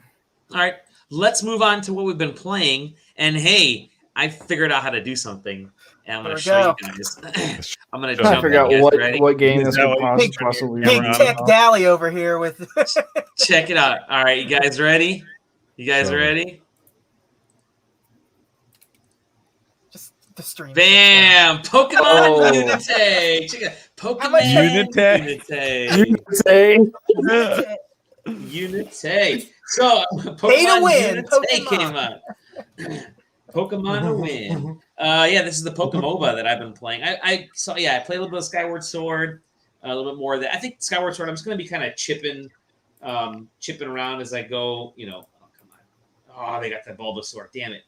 All right, let's move on to what we've been playing. And hey, I figured out how to do something. And I'm going to show you guys. I'm going to jump in. I forgot what game this could possibly be. Big Tech Dally over here with. Check it out. All right, you guys ready? You guys ready? Just the stream. Bam! Pokemon Unite. Check it out. Pokemon Unite. So Pokemon Unite came out. Pokemon to win. This is the Pokemoba that I've been playing. I played a little bit of Skyward Sword, a little bit more of that. I think Skyward Sword, I'm just going to be kind of chipping around as I go. Oh, come on. Oh, they got that Bulbasaur. Damn it.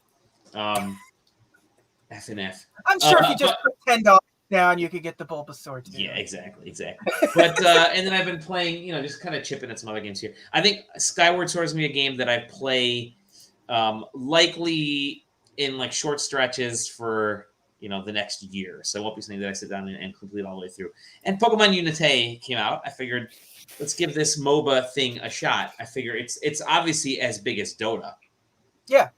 F and F. I'm sure if you just put $10 down, you could get the Bulbasaur too. Yeah, exactly. But and then I've been playing, just kind of chipping at some other games here. I think Skyward Sword is going to be a game that I play likely in like short stretches for the next year. So it won't be something that I sit down and complete all the way through. And Pokemon Unite came out. I figured let's give this MOBA thing a shot. I figure it's obviously as big as Dota. Yeah.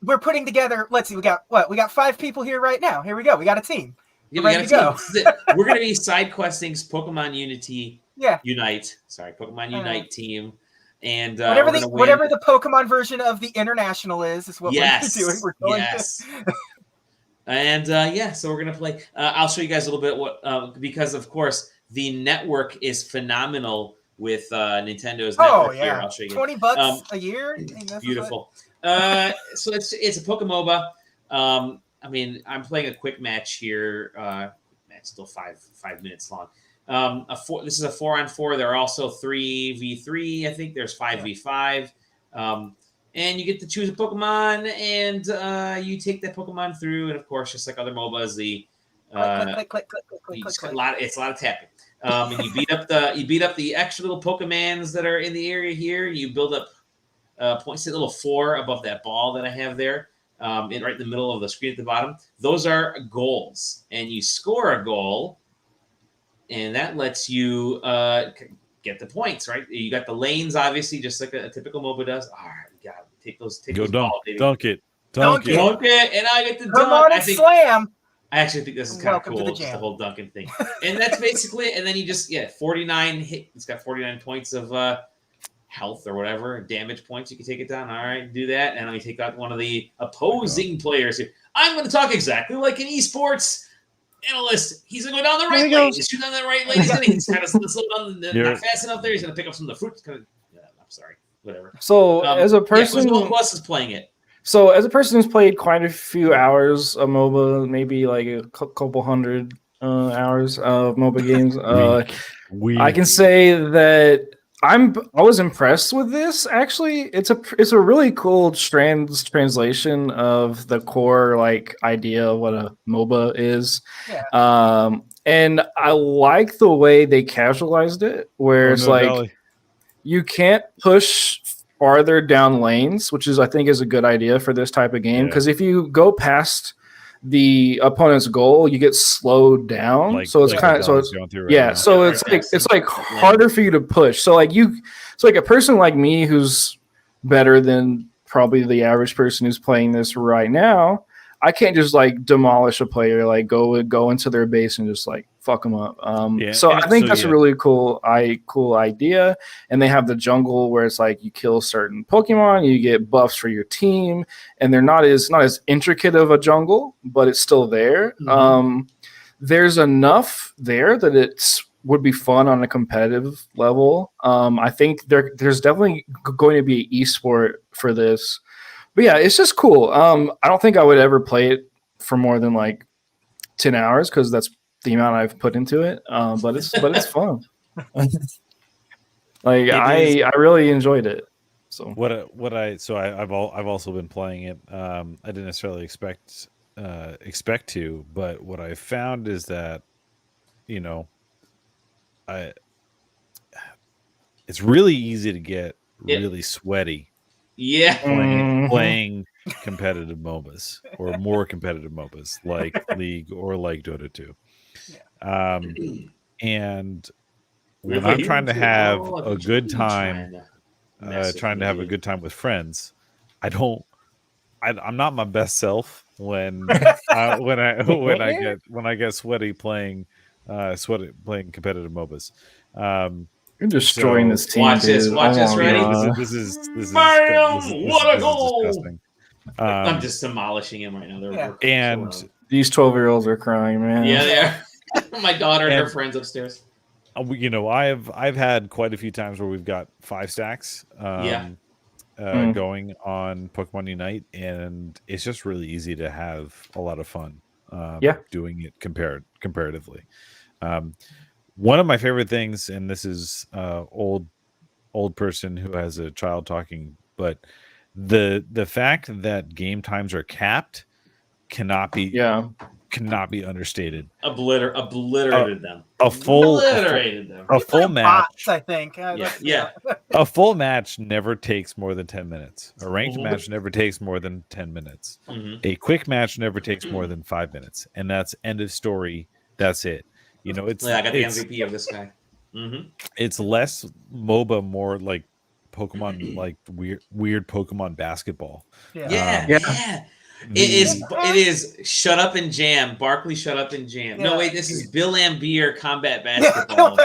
We're putting together. Let's see. We got 5 people here right now. Here we go. We got a team. Yeah, we got a team. We're going to be SideQuesting's Pokemon Unity. Yeah. Unite. Sorry, Pokemon Unite team. And whatever the Pokemon version of the International is what we're doing. We're going to. And so we're gonna play. I'll show you guys a little bit what because of course the network is phenomenal with Nintendo's network here. I'll show you. $20 a year. Beautiful. So it's a Pokemoba. I mean, I'm playing a quick match here. It's still 5 minutes long. This is a 4-on-4. There are also 3v3. I think there's 5v5. And you get to choose a Pokemon, and you take that Pokemon through. And of course, just like other MOBAs, click. It's a lot of tapping. And you beat up the extra little Pokemans that are in the area here. You build up points. A little 4 above that ball that I have there, right in the middle of the screen at the bottom. Those are goals, and you score a goal, and that lets you get the points. Right? You got the lanes, obviously, just like a typical MOBA does. All right. Take those balls, baby. Dunk it, and I get to dunk. Come on and slam. I actually think this is kind of cool, just the whole dunking thing. And that's basically it. And then you just 49 hit. It's got 49 points of health or whatever, damage points. You can take it down. All right, do that, and then you take out one of the opposing players here. I'm going to talk exactly like an esports analyst. He's going to go down the right lane. He's shooting down the right lane. He's kind of slow down, not fast enough there. He's going to pick up some of the fruit. I'm sorry. Whatever. So as a person who else is playing it? So as a person who's played quite a few hours of MOBA, maybe like a couple hundred hours of MOBA games, I can say that I was impressed with this. Actually, it's a really cool translation of the core idea of what a MOBA is. Yeah. And I like the way they casualized it, where it's you can't push farther down lanes, which is I think is a good idea for this type of game, because if you go past the opponent's goal, you get slowed down. So it's kind of it's harder for you to push. So it's like a person like me who's better than probably the average person who's playing this right now. I can't just demolish a player, go into their base and just fuck them up. So I think that's a really cool idea. And they have the jungle where it's you kill certain Pokemon, you get buffs for your team, and they're not as intricate of a jungle, but it's still there. Mm-hmm. There's enough there that it's would be fun on a competitive level. I think there's definitely going to be an esport for this. But yeah, it's just cool. I don't think I would ever play it for more than 10 hours because that's the amount I've put into it. But it's fun. I really enjoyed it. So I've also been playing it. I didn't necessarily expect to, but what I found is that it's really easy to get really sweaty. Yeah, playing competitive MOBAs or more competitive MOBAs like League or like Dota 2. Yeah. And when I'm trying to have a good time, with friends, I'm not my best self when I get sweaty playing competitive MOBAs. You're destroying this team. Watch this, ready? This is what a goal! I'm just demolishing him right now. And these 12-year-olds are crying, man. Yeah, they are. My daughter and her friends upstairs. I've had quite a few times where we've got 5 stacks going on Pokemon Unite, and it's just really easy to have a lot of fun doing it comparatively. One of my favorite things, and this is old person who has a child talking, but the fact that game times are capped cannot be understated. Obliterated them. A full match. Bots, I think. Yeah. A full match never takes more than 10 minutes. A ranked match never takes more than 10 minutes. Mm-hmm. A quick match never takes more than 5 minutes, and that's end of story. That's it. I got the MVP of this guy. Mm-hmm. It's less MOBA, more like Pokemon, like weird Pokemon basketball. Yeah. It is. Shut up and jam, Barkley. Shut up and jam. Yeah. No, wait. This is Bill Lambier combat basketball.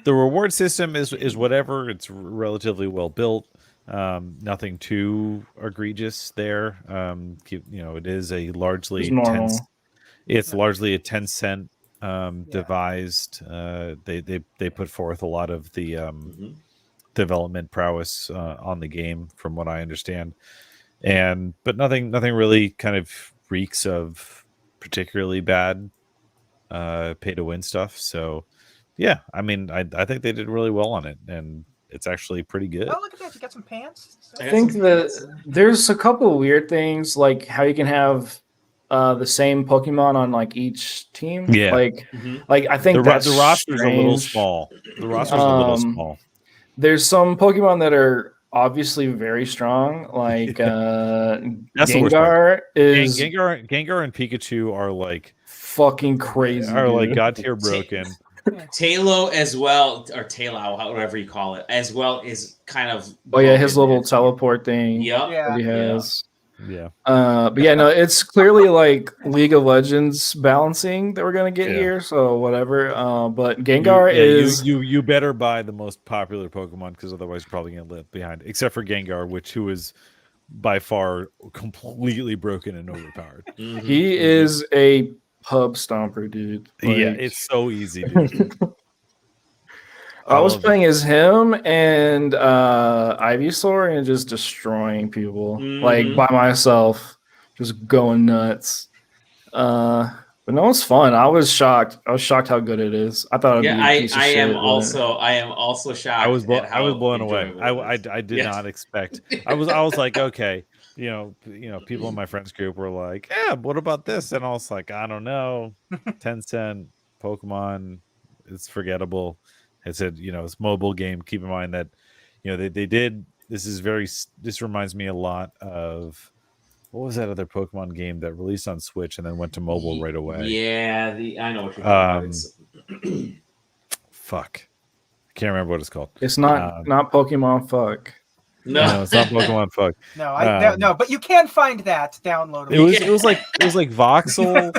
The The reward system is whatever. It's relatively well built. Nothing too egregious there. It is a largely It's normal. It's largely a 10-cent devised. They put forth a lot of the development prowess on the game, from what I understand, but nothing really kind of reeks of particularly bad pay to win stuff. So yeah, I mean, I think they did really well on it, and it's actually pretty good. Oh, look at that! You got some pants. I think that there's a couple of weird things, like how you can have the same Pokemon on like each team. Yeah. Like I think the roster's a little strange. small. The roster's a little small. There's some Pokemon that are obviously very strong, like Gengar is Gengar and Pikachu are like fucking crazy. Like god tier broken. Talo as well, or Talau, however you call it, as well, is kind of. Oh yeah, his little teleport thing. Yep. That he has. Yeah. But yeah, no, it's clearly like League of Legends balancing that we're gonna get here. So whatever. But Gengar is you better buy the most popular Pokemon, because otherwise you're probably gonna live behind. Except for Gengar, who is by far completely broken and overpowered. He is a pub stomper, dude. Like, yeah, it's so easy, dude. I was playing as him and Ivysaur and just destroying people like by myself, just going nuts. But no, it's fun. I was shocked. I was shocked how good it is. I thought it'd be a piece of shit. I am also shocked. I was blown away. I did not expect. I was like, okay, people in my friends group were like, yeah, what about this? And I was like, I don't know, 10-cent Pokemon, it's forgettable. I said, it's mobile game. Keep in mind that, they did. This reminds me a lot of, what was that other Pokemon game that released on Switch and then went to mobile right away? Yeah, I know what you're talking about. Fuck, I can't remember what it's called. It's not Pokemon Fuck. No, it's not Pokemon Fuck. No, but you can find that downloadable. It was like Voxel.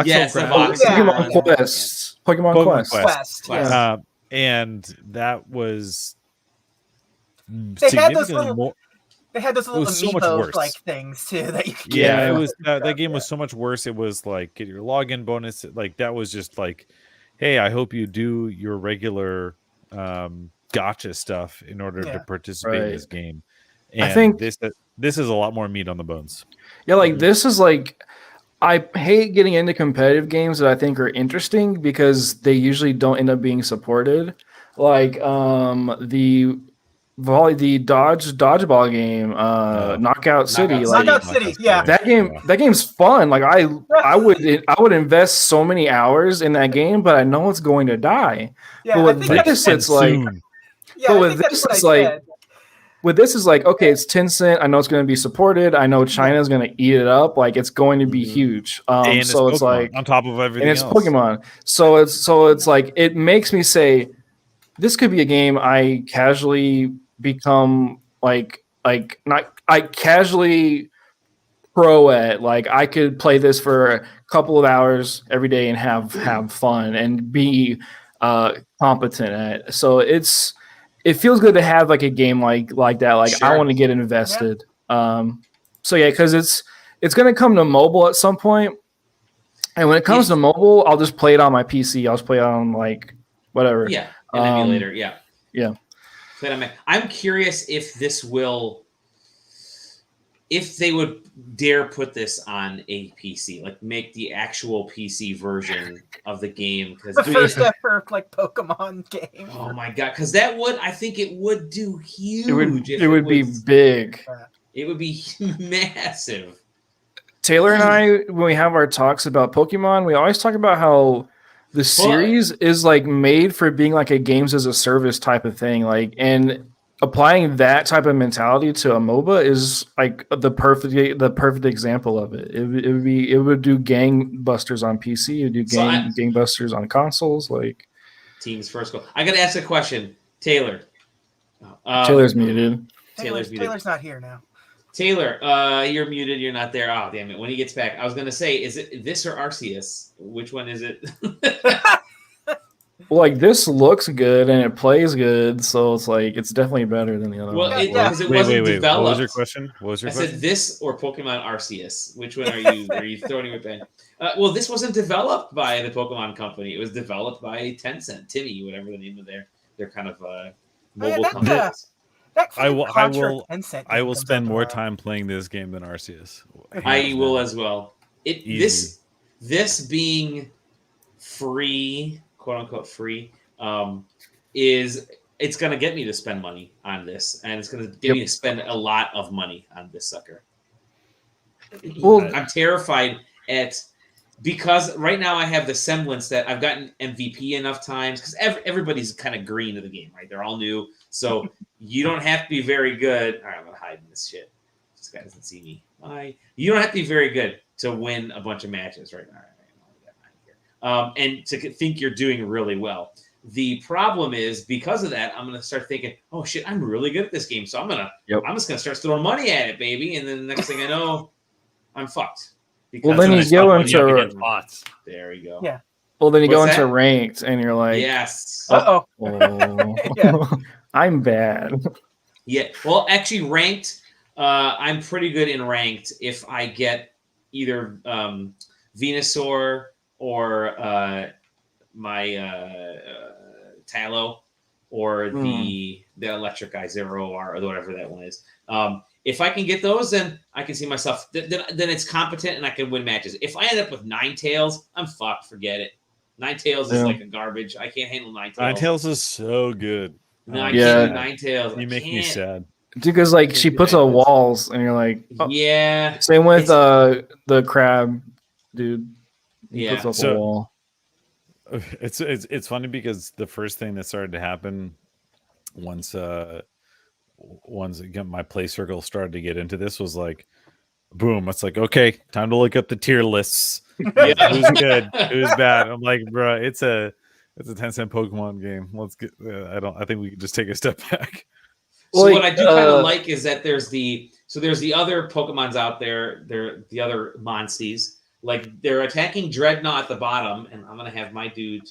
Yes, Pokemon Quest. Pokemon Quest. Yeah. And that was They had those little so much worse. like things too that you could it was that game was so much worse. It was like, get your login bonus, like that was just like, hey, I hope you do your regular gotcha stuff in order to participate in this game. And I think this is a lot more meat on the bones. Yeah, like this is like, I hate getting into competitive games that I think are interesting because they usually don't end up being supported. Like the dodgeball game, Knockout City. Knockout City, yeah. That game's fun. Like I would invest so many hours in that game, but I know it's going to die. Yeah, but with this, it's like, with this is like, okay, it's 10-cent. I know it's going to be supported. I know China's going to eat it up. Like it's going to be huge. And so it's Pokemon, like on top of everything, and it's else. Pokemon. So it's like, it makes me say, this could be a game I casually become casually pro at. Like I could play this for a couple of hours every day and have fun and be competent at it. So it feels good to have like a game like that. Like sure. I want to get invested. Yeah. So yeah, because it's going to come to mobile at some point. And when it comes to mobile, I'll just play it on my PC. I'll just play it on like whatever. Yeah, an emulator. Yeah. Yeah. I'm curious if they would dare put this on a PC, like make the actual PC version of the game. Because the first ever like Pokemon game. Oh my god! Because I think it would do huge. It would be big. It would be massive. Taylor and I, when we have our talks about Pokemon, we always talk about how the series is like made for being like a games as a service type of thing. Like, and applying that type of mentality to a MOBA is like the perfect example of it. It would do gangbusters on PC. It would do gangbusters on consoles. Like team's first goal. I got to ask a question, Taylor. Taylor's muted. Taylor's not here now. Taylor, you're muted. You're not there. Oh, damn it. When he gets back, I was going to say, is it this or Arceus? Which one is it? Well, like this looks good and it plays good, so it's like it's definitely better than the other Well, one. because it wasn't developed. What was your question? I said this or Pokemon Arceus. Which one are you throwing with Ben? Well, this wasn't developed by the Pokemon company. It was developed by Tencent, Timmy, whatever the name of their kind of mobile company is. I will spend more time playing this game than Arceus. I will as well. This being free, quote unquote free, it's going to get me to spend money on this, and it's going to get me to spend a lot of money on this sucker. Well, I'm terrified because right now I have the semblance that I've gotten MVP enough times because everybody's kind of green to the game, right? They're all new, so you don't have to be very good. All right, I'm going to hide in this shit. This guy doesn't see me. Why? You don't have to be very good to win a bunch of matches right now. And to think you're doing really well. The problem is because of that, I'm going to start thinking, oh shit, I'm really good at this game. So I'm just going to start throwing money at it, baby. And then the next thing I know, I'm fucked. Well, then you go into bots. There you go. Yeah. Well, then you go into ranked and you're like, yes. Oh. Yeah. I'm bad. Yeah. Well, actually ranked, I'm pretty good in ranked if I get either Venusaur or my Tallow or the electric guy, Zero or whatever that one is. If I can get those, then I can see myself. Then it's competent and I can win matches. If I end up with Ninetales, I'm fucked. Forget it. Ninetales is like a garbage. I can't handle Ninetales. Ninetales is so good. No, I can't do Ninetales. You make me sad. Dude, because like she puts on walls and you're like, oh. Yeah. Same with the crab, dude. He puts up a wall. It's funny because the first thing that started to happen once again my play circle started to get into this was like, boom, it's like, okay, time to look up the tier lists. Who's good, who's bad. I'm like, bro, it's a 10-cent Pokemon game. Let's get I think we can just take a step back. So what I do kind of like is that there's the other Pokemons out there, they're the other Monsties. Like they're attacking Dreadnought at the bottom, and I'm gonna have my dude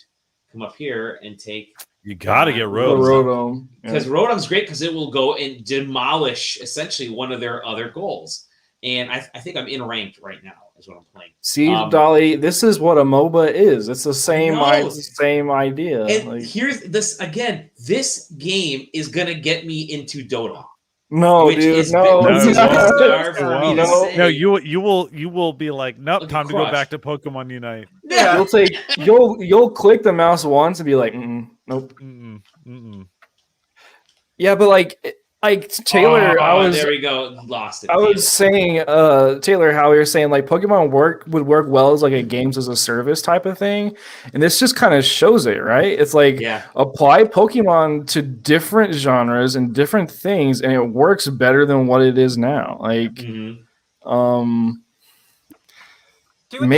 come up here and take. You gotta get Rotom. Because Rotom's great because it will go and demolish essentially one of their other goals. And I think I'm in ranked right now is what I'm playing. See, Dolly, this is what a MOBA is. It's the same idea. And here's this again. This game is gonna get me into Dota. No, dude, no. You will be like, nope, time to go back to Pokemon Unite. Yeah, you'll click the mouse once and be like, nope. Yeah, but like Taylor, there we go, lost it. I was saying, Taylor, how you're saying like Pokemon would work well as like a games as a service type of thing, and this just kind of shows it, right? It's like apply Pokemon to different genres and different things, and it works better than what it is now. Like, make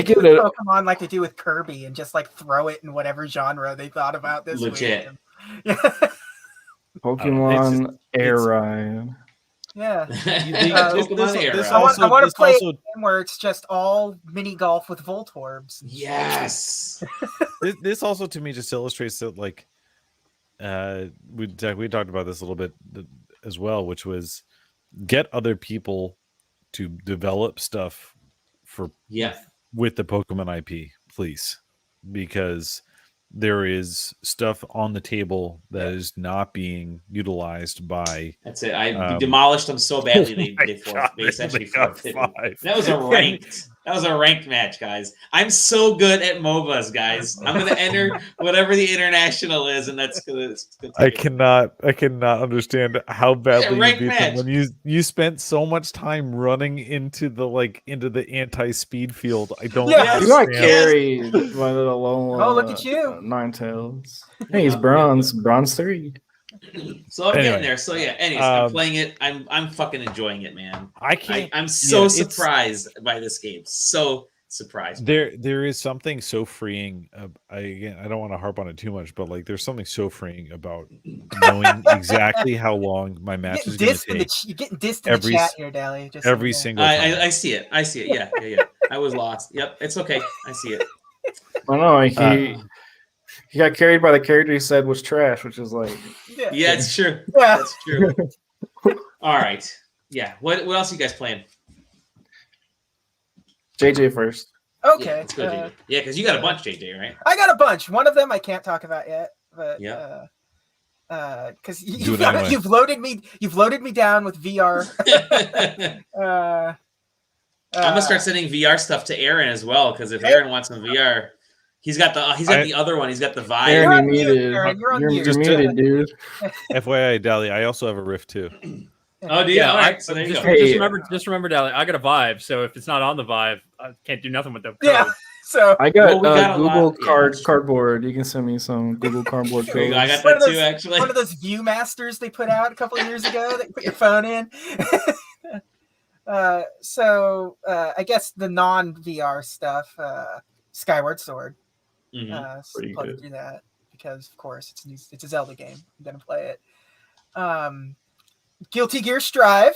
it Pokemon like they do with Kirby, and just like throw it in whatever genre they thought about this. Legit. Yeah. Pokemon Air Ride. Yeah. Pokemon Air Ride. I want to play a game where it's just all mini golf with Voltorbs. Yes. This also to me just illustrates that like we talked about this a little bit as well, which was get other people to develop stuff with the Pokemon IP, please, because there is stuff on the table that is not being utilized by. That's it. I demolished them so badly they essentially forfeited. That was a ranked. That was a ranked match, guys. I'm so good at MOBAs, guys. I'm gonna enter whatever the international is, and that's gonna. I cannot understand how badly you beat them when you spent so much time running into the anti-speed field. I don't. Yeah, you got carried by the lone. Oh, look at you, Ninetales. Hey, he's bronze 3. So I'm getting there. So yeah. Anyways, I'm playing it. I'm fucking enjoying it, man. I'm so surprised by this game. So surprised. There is something so freeing. I don't want to harp on it too much, but like there's something so freeing about knowing exactly how long my match is going to take. You're getting dissed in the chat here, Dally. Every single time. I see it. Yeah. I was lost. Yep, it's okay. I see it. I know. he got carried by the character he said was trash, which is like, Yeah, it's true. Yeah. That's true. All right. Yeah. What else are you guys playing? JJ first. Okay. Yeah, let's go, JJ. Yeah, because you got a bunch, JJ, right? I got a bunch. One of them I can't talk about yet, but Yeah. Because Do it anyway. you've loaded me down with VR. I'm gonna start sending VR stuff to Aaron as well, because if Aaron wants some VR, he's got the other one. He's got the Vive. Aaron, You're you on mute, muted. Aaron. You're on mute. You're muted, dude. FYI, Dally, I also have a Rift too. Oh, do you? All right. So there you go. Just remember, Dally, I got a Vive, so if it's not on the Vive, I can't do nothing with the code. Yeah. So I got, we got a Google lot- cardboard. You can send me some Google cardboard There you codes. go. I got One of that those- too, actually. one of those Viewmasters they put out a couple of years ago that you put your phone in. I guess the non-VR stuff, Skyward Sword. Mhm. Pretty Plug good. through that because, of course, it's a Zelda game. I'm gonna play it. Guilty Gear Strive,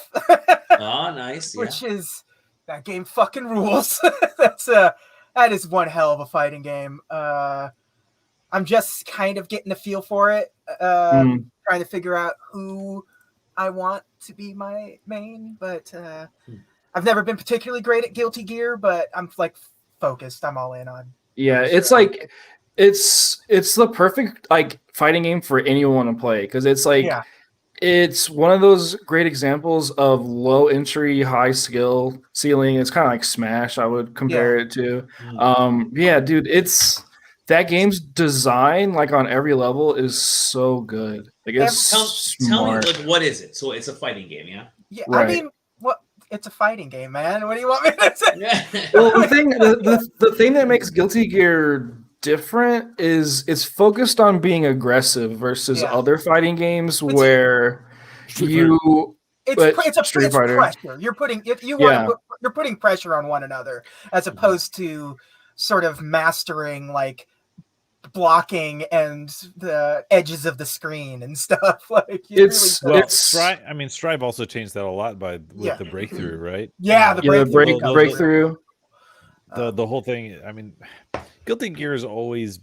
Oh, nice. Yeah. which is that game fucking rules. That is one hell of a fighting game. I'm just kind of getting a feel for it, trying to figure out who I want to be my main, but I've never been particularly great at Guilty Gear, but I'm like focused. I'm all in on. Yeah, it's like it's the perfect like fighting game for anyone to play because it's like Yeah. it's one of those great examples of low entry, high skill ceiling. It's kind of like Smash, I would compare it to. Yeah, dude, it's that game's design, like on every level, is so good. Like it's Tell me, smart. like, what is it? So it's a fighting game, yeah? Yeah, Right. I mean, what? It's a fighting game, man. What do you want me to say? Yeah. Well, the thing that makes Guilty Gear different is it's focused on being aggressive versus Yeah. other fighting games It's- where you But It's Street Fighter. pressure. You're putting if you want Yeah. to you're putting pressure on one another as opposed to sort of mastering like blocking and the edges of the screen and stuff. Like It's- Well, It's- Strive also changed that a lot by with Yeah. the breakthrough, right? yeah, the yeah, breakthrough. breakthrough. The whole thing. I mean, Guilty Gear is always,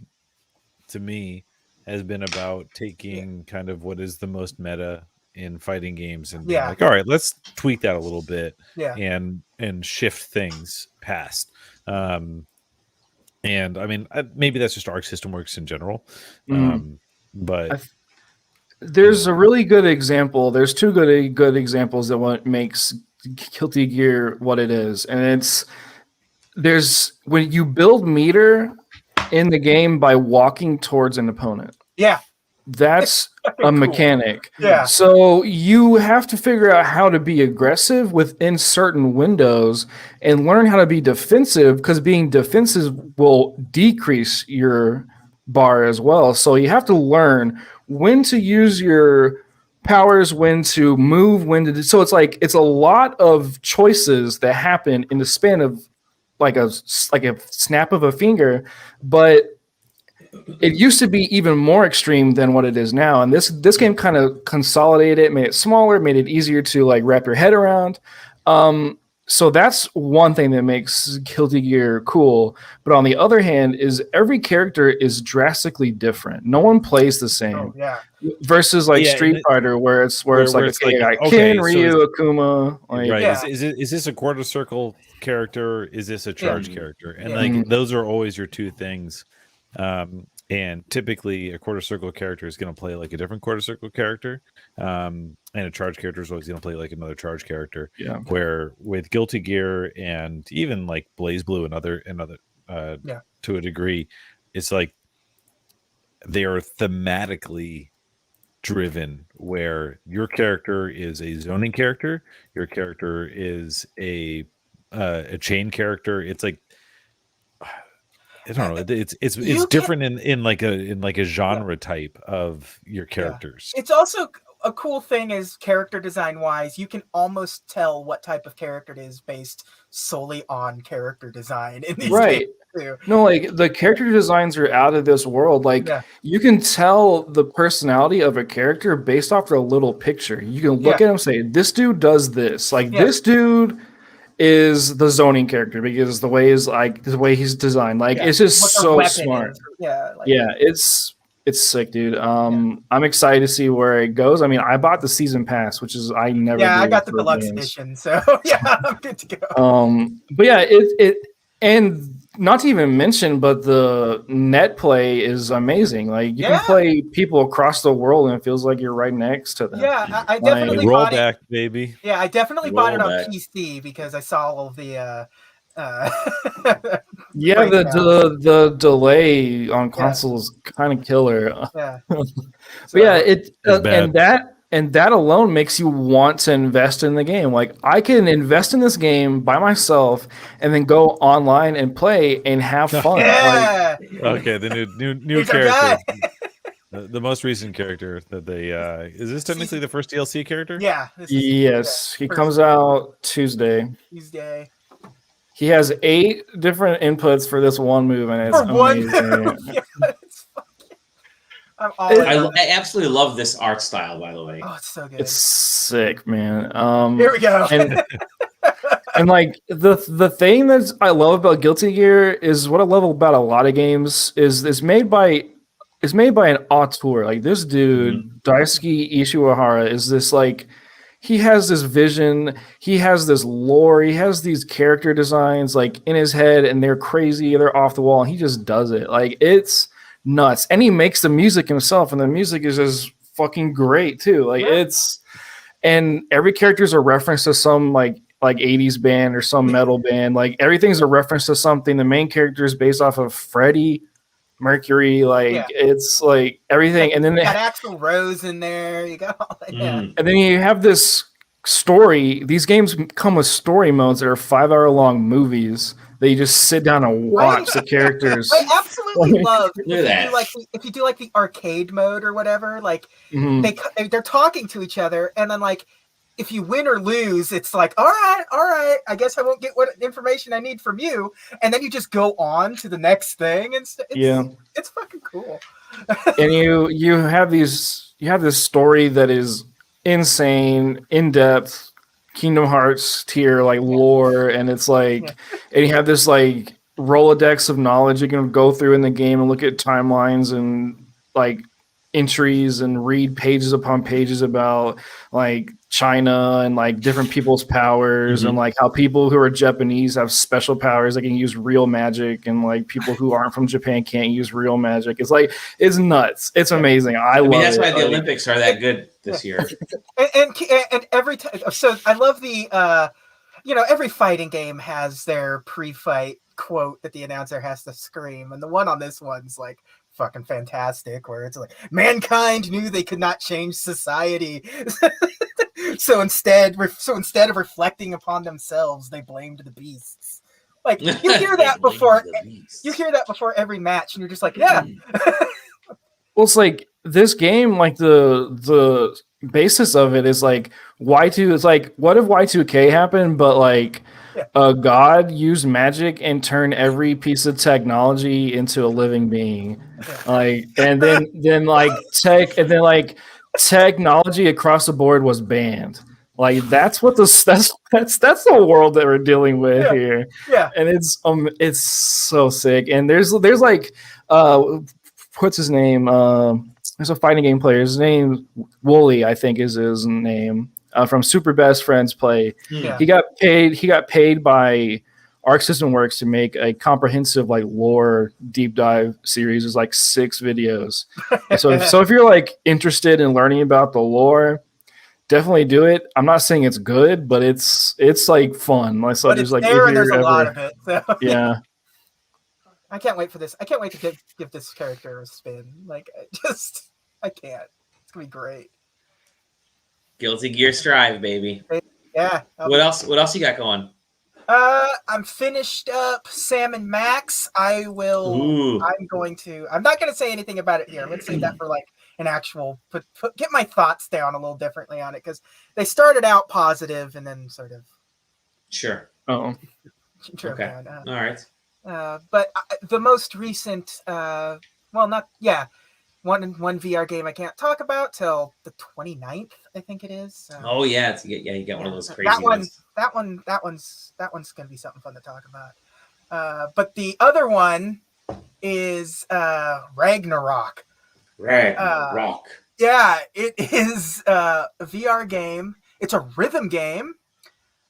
to me, has been about taking kind of what is the most meta in fighting games and being Yeah. like, all right, let's tweak that a little bit Yeah. and shift things past. And I mean, maybe that's just Arc System Works in general, but There's a really good example. There's two good examples that what makes Guilty Gear what it is, and there's when you build meter in the game by walking towards an opponent. Yeah. That's a Cool. mechanic. Yeah. So you have to figure out how to be aggressive within certain windows and learn how to be defensive because being defensive will decrease your bar as well. So you have to learn when to use your powers, when to move, when to. So it's like it's a lot of choices that happen in the span of like a snap of a finger, but it used to be even more extreme than what it is now. And this game kind of consolidated it, made it smaller, made it easier to like wrap your head around. So that's one thing that makes Guilty Gear cool. But on the other hand, is every character is drastically different. No one plays the same. Oh, yeah. Versus like Yeah, Street Fighter, where it's like okay, Ken, so Ryu, Akuma. Like, right? Yeah. Is this a quarter circle character? Is this a charge character? And Yeah. like those are always your two things. And typically, a quarter circle character is going to play like a different quarter circle character, and a charge character is always going to play like another charge character. Yeah. Where with Guilty Gear and even like Blaze Blue and other to a degree, it's like they are thematically driven. Where your character is a zoning character, your character is a chain character. It's like I don't know. It's different in like a genre type of your characters. It's also a cool thing is character design wise, you can almost tell what type of character it is based solely on character design in these Right. games too. No, like the character designs are out of this world. Like you can tell the personality of a character based off their little picture. You can look at him and say, this dude does this. Like this dude is the zoning character because the way he's designed. Like it's just What their so weapon smart. is. Yeah. Like, Yeah, it's It's sick, dude. I'm excited to see where it goes. I mean, I bought the season pass, which is I never. Yeah, I do got the for deluxe games. edition, so yeah, I'm good to go. But yeah, it and not to even mention, but the net play is amazing. Like you can play people across the world, and it feels like you're right next to them. Yeah, I definitely roll bought back, it. baby. Yeah, I definitely bought it on Rollback. PC because I saw all of the. Yeah, the delay on console is kind of killer. Yeah, but so, yeah, It's bad. and that alone makes you want to invest in the game. Like I can invest in this game by myself and then go online and play and have fun. Yeah. Okay, the new character. The most recent character that they is this technically the first DLC character? Yeah. Yes, he comes out Tuesday. Tuesday. He has 8 different inputs for this one move, and it's amazing. I absolutely love this art style, by the way. Oh, it's so good. It's sick, man. Here we go. And like the thing that I love about Guilty Gear is what I love about a lot of games is it's made by an auteur. Like this dude, Daisuke Ishiwahara, is this like he has this vision, he has this lore, he has these character designs like in his head, and they're crazy, they're off the wall, and he just does it. Like it's nuts. And he makes the music himself, and the music is just fucking great too. Like and every character is a reference to some like 80s band or some metal band. Like everything's a reference to something. The main character is based off of Freddie Mercury. It's like everything. And then you got Axl Rose in there. You got all that. And then you have this story. These games come with story modes that are 5-hour-long movies that you just sit down and watch the characters. I absolutely love if you do like the arcade mode or whatever. Like they're talking to each other, and then like if you win or lose, it's like all right. I guess I won't get what information I need from you, and then you just go on to the next thing, and it's fucking cool. And you have this story that is insane, in depth, Kingdom Hearts tier like lore, and it's like and you have this like Rolodex of knowledge you can go through in the game and look at timelines and like entries and read pages upon pages about like China and like different people's powers and like how people who are Japanese have special powers. They can use real magic, and like people who aren't from Japan can't use real magic. It's like it's nuts. It's amazing. I love that's it. why the Olympics are that good this year. and every time, so I love the every fighting game has their pre-fight quote that the announcer has to scream, and the one on this one's like fucking fantastic, where it's like mankind knew they could not change society. so instead of reflecting upon themselves, they blamed the beasts. Like you hear that before every match, and you're just like, yeah. Well, it's like this game, like the basis of it is like Y2. It's like, what if Y2K happened, but like a god used magic and turned every piece of technology into a living being, like, and then like technology across the board was banned. Like that's what that's the world that we're dealing with here. Yeah, and it's so sick. And there's like what's his name? There's a fighting game player. His name Wooly, I think, is his name. From Super Best Friends Play. Yeah. He got paid by Arc System Works to make a comprehensive like lore deep dive series. It's like 6 videos. so if you're like interested in learning about the lore, definitely do it. I'm not saying it's good, but it's like fun. So but it's like there, and there's a lot of it. So. Yeah. I can't wait for this. I can't wait to give this character a spin. Like I can't. It's gonna be great. Guilty Gear Strive, baby. Yeah. What else you got going? I'm finished up Sam and Max. I'm not gonna say anything about it here. Let's save that for like an actual get my thoughts down a little differently on it, because they started out positive and then sort of sure. Okay. Down. All right. But the most recent one VR game I can't talk about till the 29th, I think it is. So, oh yeah, you got one of those crazy ones. That one's gonna be something fun to talk about. But the other one is Ragnarok. Rock. Yeah, it is a VR game. It's a rhythm game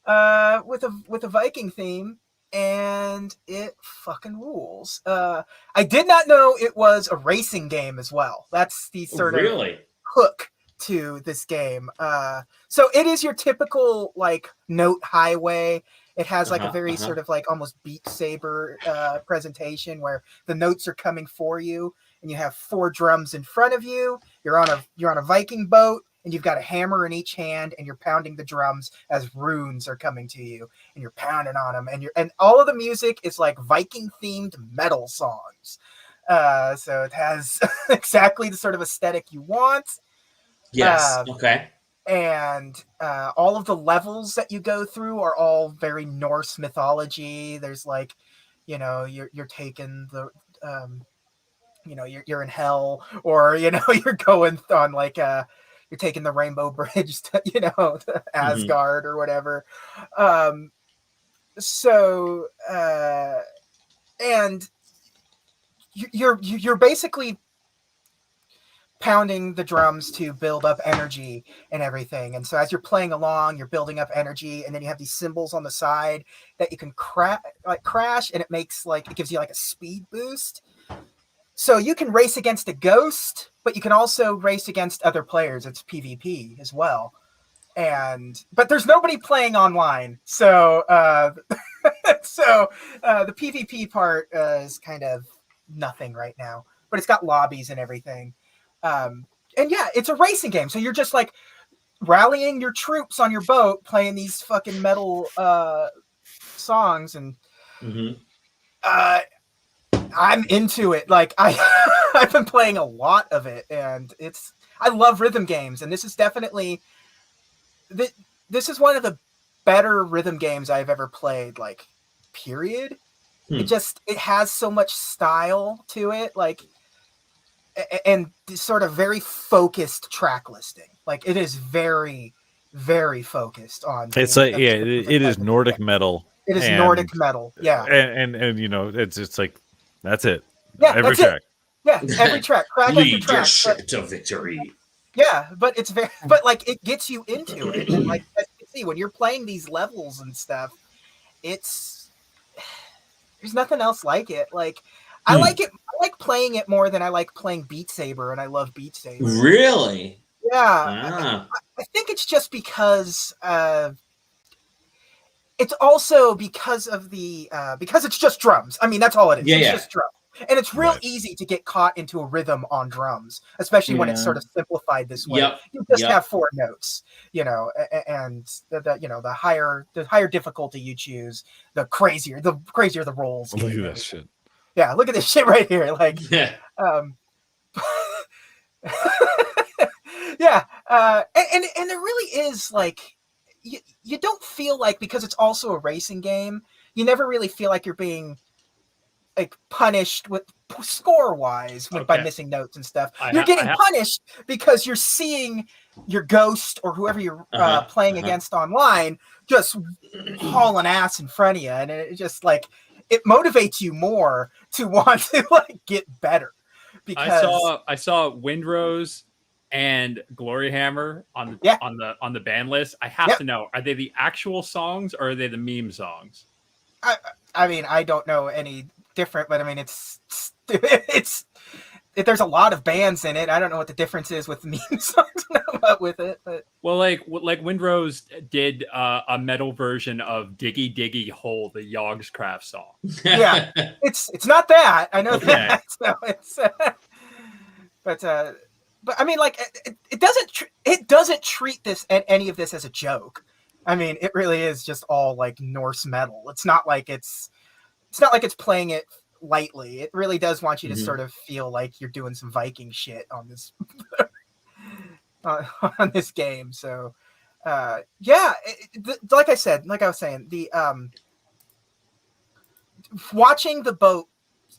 with a Viking theme, and it fucking rules. I did not know it was a racing game as well. That's the sort of hook to this game. So it is your typical like note highway. It has like a very sort of like almost Beat Saber presentation where the notes are coming for you, and you have 4 drums in front of you. You're on a Viking boat, and you've got a hammer in each hand, and you're pounding the drums as runes are coming to you, and you're pounding on them, and all of the music is like Viking themed metal songs. So it has exactly the sort of aesthetic you want. Yes. Okay. And all of the levels that you go through are all very Norse mythology. There's like, you're taking the, you're in hell, or you're going on like you're taking the Rainbow Bridge to to Asgard or whatever. So and you're basically pounding the drums to build up energy and everything. And so as you're playing along, you're building up energy, and then you have these symbols on the side that you can crash, and it gives you like a speed boost. So you can race against a ghost, but you can also race against other players. It's PvP as well. But there's nobody playing online. So the PvP part is kind of nothing right now, but it's got lobbies and everything. And yeah, it's a racing game. So you're just like rallying your troops on your boat, playing these fucking metal songs, and I'm into it. Like I've been playing a lot of it, and I love rhythm games, and this is definitely this is one of the better rhythm games I've ever played. Like, period. It has so much style to it, like. And sort of very focused track listing. Like, it is very, very focused on. It's like, yeah, it is Nordic metal. It is Nordic metal. Yeah. And it's like, that's it. Yeah. Every track. Yeah. Every track. Lead your ship to victory. Yeah. But but like, it gets you into it. And like, as you can see, when you're playing these levels and stuff, there's nothing else like it. Like, I like it. I like playing it more than I like playing Beat Saber, and I love Beat Saber. Really? Yeah. I think it's just because it's also because of because it's just drums. I mean, that's all it is. It's just drums. And it's real easy to get caught into a rhythm on drums, especially when it's sort of simplified this way. You just have 4 notes, and the higher difficulty you choose, the crazier the rolls. Look at that shit. Yeah, look at this shit right here. Like, yeah. And there really is, like, you don't feel like, because it's also a racing game, you never really feel like you're being like punished with score-wise by missing notes and stuff. You're getting punished because you're seeing your ghost or whoever you're playing against online just hauling ass in front of you, and it just like. It motivates you more to want to like get better. Because I saw Windrose and Gloryhammer on the ban list. I have to know, are they the actual songs or are they the meme songs? I mean, I don't know any different, but I mean, it's there's a lot of bands in it. I don't know what the difference is with meme songs with it, but well, like Windrose did a metal version of Diggy Diggy Hole, the Yogscraft song. Yeah, it's not that. I know that. So it's but I mean, like it doesn't treat any of this as a joke. I mean, it really is just all like Norse metal. It's not like it's playing it lightly. It really does want you to sort of feel like you're doing some Viking shit on this on this game. So like I was saying, the watching the boat,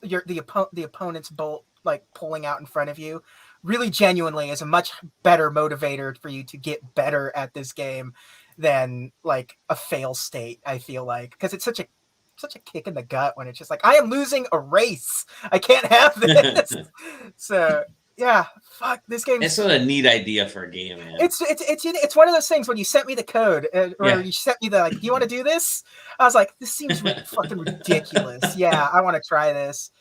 the opponent's boat like pulling out in front of you, really genuinely is a much better motivator for you to get better at this game than like a fail state. I feel like, because it's such a kick in the gut when it's just like, I am losing a race. I can't have this. So yeah, fuck this game. It's a neat idea for a game, man. It's one of those things when you sent me the code or you sent me the like, do you want to do this? I was like, this seems fucking ridiculous. Yeah, I want to try this.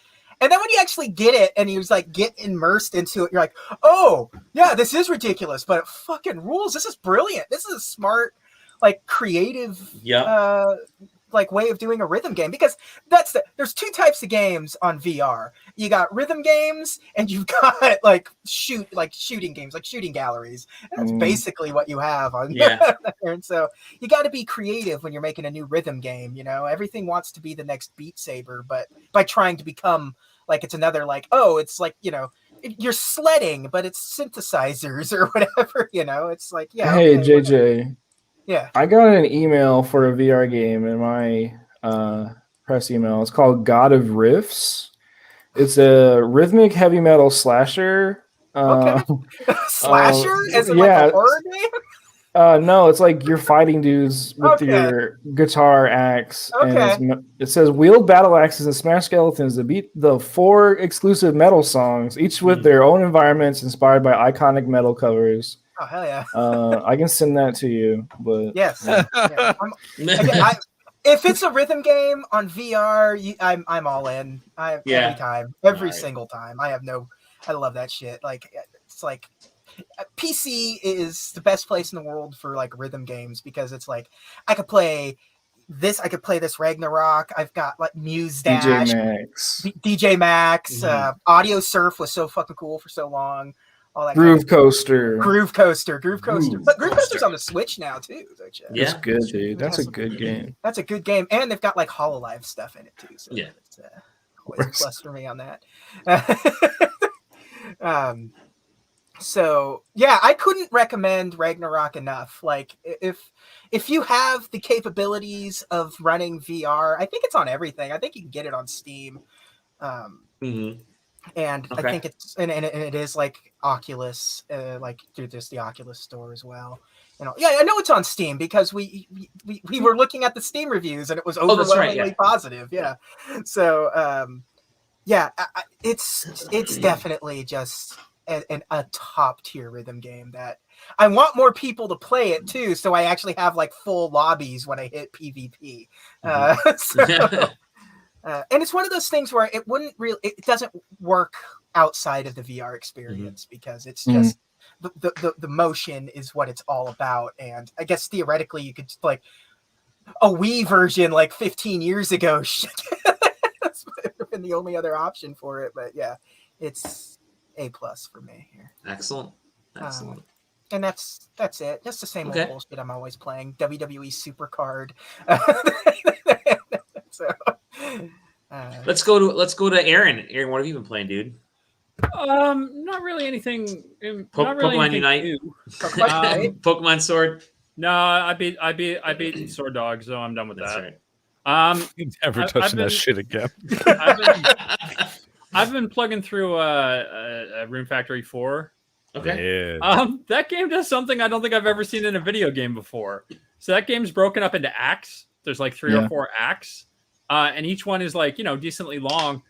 And then when you actually get it and you was like get immersed into it, you're like, oh yeah, this is ridiculous, but it fucking rules. This is brilliant. This is a smart, like creative, like way of doing a rhythm game, because there's two types of games on VR. You got rhythm games and you've got like shooting games, like shooting galleries. And that's basically what you have on there. And so you got to be creative when you're making a new rhythm game. You know, everything wants to be the next Beat Saber, but by trying to become like it's another like, oh, it's like, you know, you're sledding, but it's synthesizers or whatever. You know, it's like, yeah. Hey, okay, JJ. Yeah, I got an email for a VR game in my press email. It's called God of Riffs. It's a rhythmic heavy metal slasher. Slasher? Is it like a horror game? No, it's like you're fighting dudes with your guitar axe. And it says wield battle axes and smash skeletons to beat the 4 exclusive metal songs, each with their own environments inspired by iconic metal covers. Oh hell yeah! I can send that to you, but yes, if it's a rhythm game on VR, I'm all in. Every single time. I love that shit. Like it's like PC is the best place in the world for like rhythm games, because it's like I could play this Ragnarok. I've got like Muse Dash, DJ Max, Audio Surf was so fucking cool for so long. All that Groove Coaster. But Groove Coaster's on the Switch now too. Yeah, that's good, dude. That's a good game. That's a good game, and they've got like HoloLive stuff in it too. So it's always a plus for me on that. So yeah, I couldn't recommend Ragnarok enough. Like if you have the capabilities of running VR, I think it's on everything. I think you can get it on Steam. And I think it's and it is like Oculus, like through just the Oculus store as well. You know, yeah, I know it's on Steam because we were looking at the Steam reviews and it was overwhelmingly positive. Yeah, so it's definitely just a top tier rhythm game that I want more people to play it too. So I actually have like full lobbies when I hit PvP. And it's one of those things where it doesn't work outside of the VR experience because it's just the motion is what it's all about. And I guess theoretically you could like a Wii version like 15 years ago that's been the only other option for it. But yeah, it's A+ for me here. Excellent. And that's it. That's the same old bullshit I'm always playing. WWE Supercard. So let's go to Aaron. Aaron, what have you been playing, dude? Not really anything. Pokemon Unite. Pokemon Sword. No, I beat Sword Dog, so I'm done with that. Right. Never touching that shit again. I've been plugging through Rune Factory 4. Okay. Yeah. That game does something I don't think I've ever seen in a video game before. So that game's broken up into acts. There's like 3 or 4 acts. And each one is like, decently long.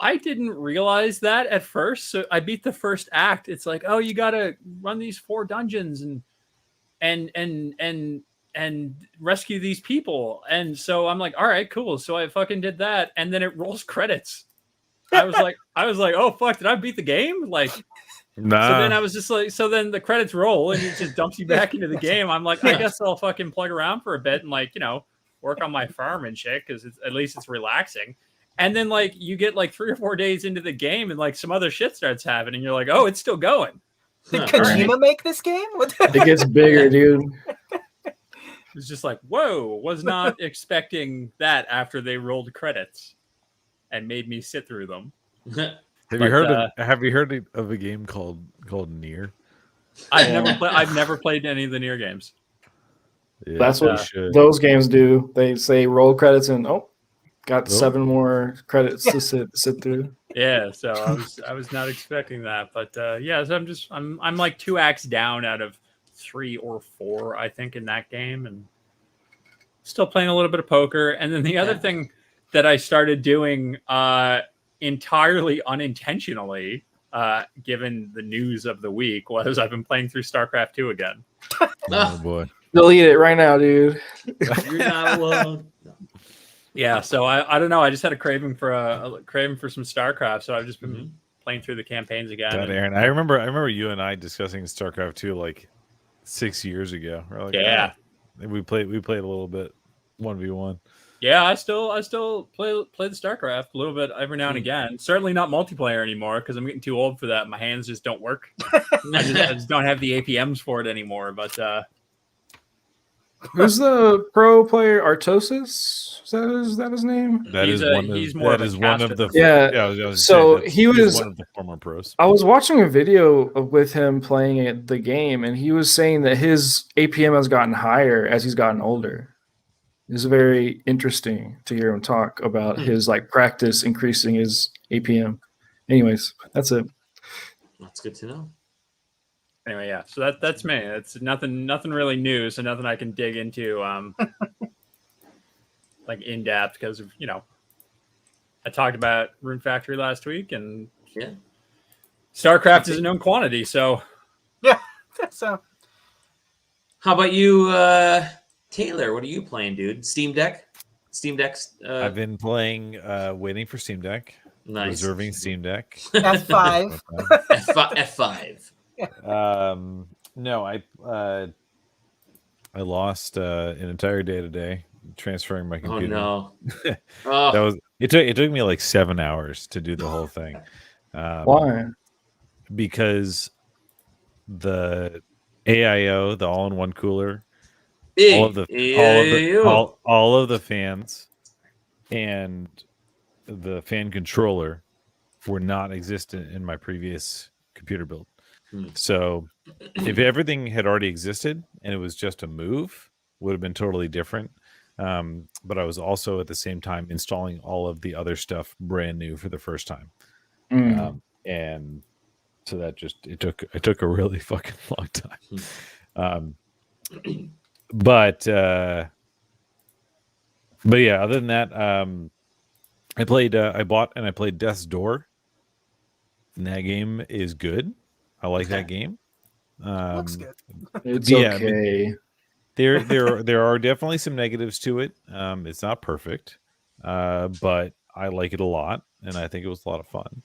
I didn't realize that at first. So I beat the first act. It's like, oh, you got to run these 4 dungeons and rescue these people. And so I'm like, all right, cool. So I fucking did that. And then it rolls credits. I was like, oh, fuck, did I beat the game? Like, nah. So then I was just like, so then the credits roll and it just dumps you back into the game. I'm like, I guess I'll fucking plug around for a bit and like, work on my farm and shit because at least it's relaxing. And then like you get like 3 or 4 days into the game and like some other shit starts happening and you're like, oh, it's still going. Did Kojima make this game? It gets bigger, dude. It's just like, whoa, was not expecting that after they rolled credits and made me sit through them. Have you heard of a game called Nier? I've never played any of the Nier games. Yeah, that's what those games do. They say roll credits and got 7 more credits to sit through. Yeah, so I was not expecting that, but so I'm like 2 acts down out of 3 or 4, I think, in that game, and still playing a little bit of poker. And then the other thing that I started doing entirely unintentionally given the news of the week, was I've been playing through StarCraft 2 again. Oh boy. Delete it right now, dude. You're not alone. No. Yeah, so I don't know. I just had a craving for some StarCraft, so I've just been playing through the campaigns again. God, Aaron, I remember you and I discussing StarCraft 2 like 6 years ago. We're like, yeah, we played a little bit 1v1. yeah. I still play the StarCraft a little bit every now and again. Certainly not multiplayer anymore because I'm getting too old for that. My hands just don't work. I just don't have the APMs for it anymore. But who's the pro player? Artosis? Is that his name? He's one of the he was one of the former pros. I was watching a video with him playing the game, and he was saying that his APM has gotten higher as he's gotten older. It's very interesting to hear him talk about his like practice increasing his APM. Anyways, that's it. That's good to know. Anyway, yeah. So that's me. It's nothing really new. So nothing I can dig into, like in depth because of I talked about Rune Factory last week, and StarCraft is a known quantity. So yeah. So how about you, Taylor? What are you playing, dude? Steam Deck. I've been playing, waiting for Steam Deck. Nice. Reserving Steam Deck. F5. F5. No, I lost an entire day today transferring my computer. Oh no! It took me like 7 hours to do the whole thing. Why? Because the AIO, the all-in-one cooler, all of the fans, and the fan controller were not existent in my previous computer build. So if everything had already existed and it was just a move, would have been totally different. But I was also at the same time installing all of the other stuff brand new for the first time. And so that just it took a really fucking long time. But yeah, other than that, I played Death's Door, and that game is good. I like that game. Looks good. It's okay. There are definitely some negatives to it. It's not perfect, but I like it a lot, and I think it was a lot of fun.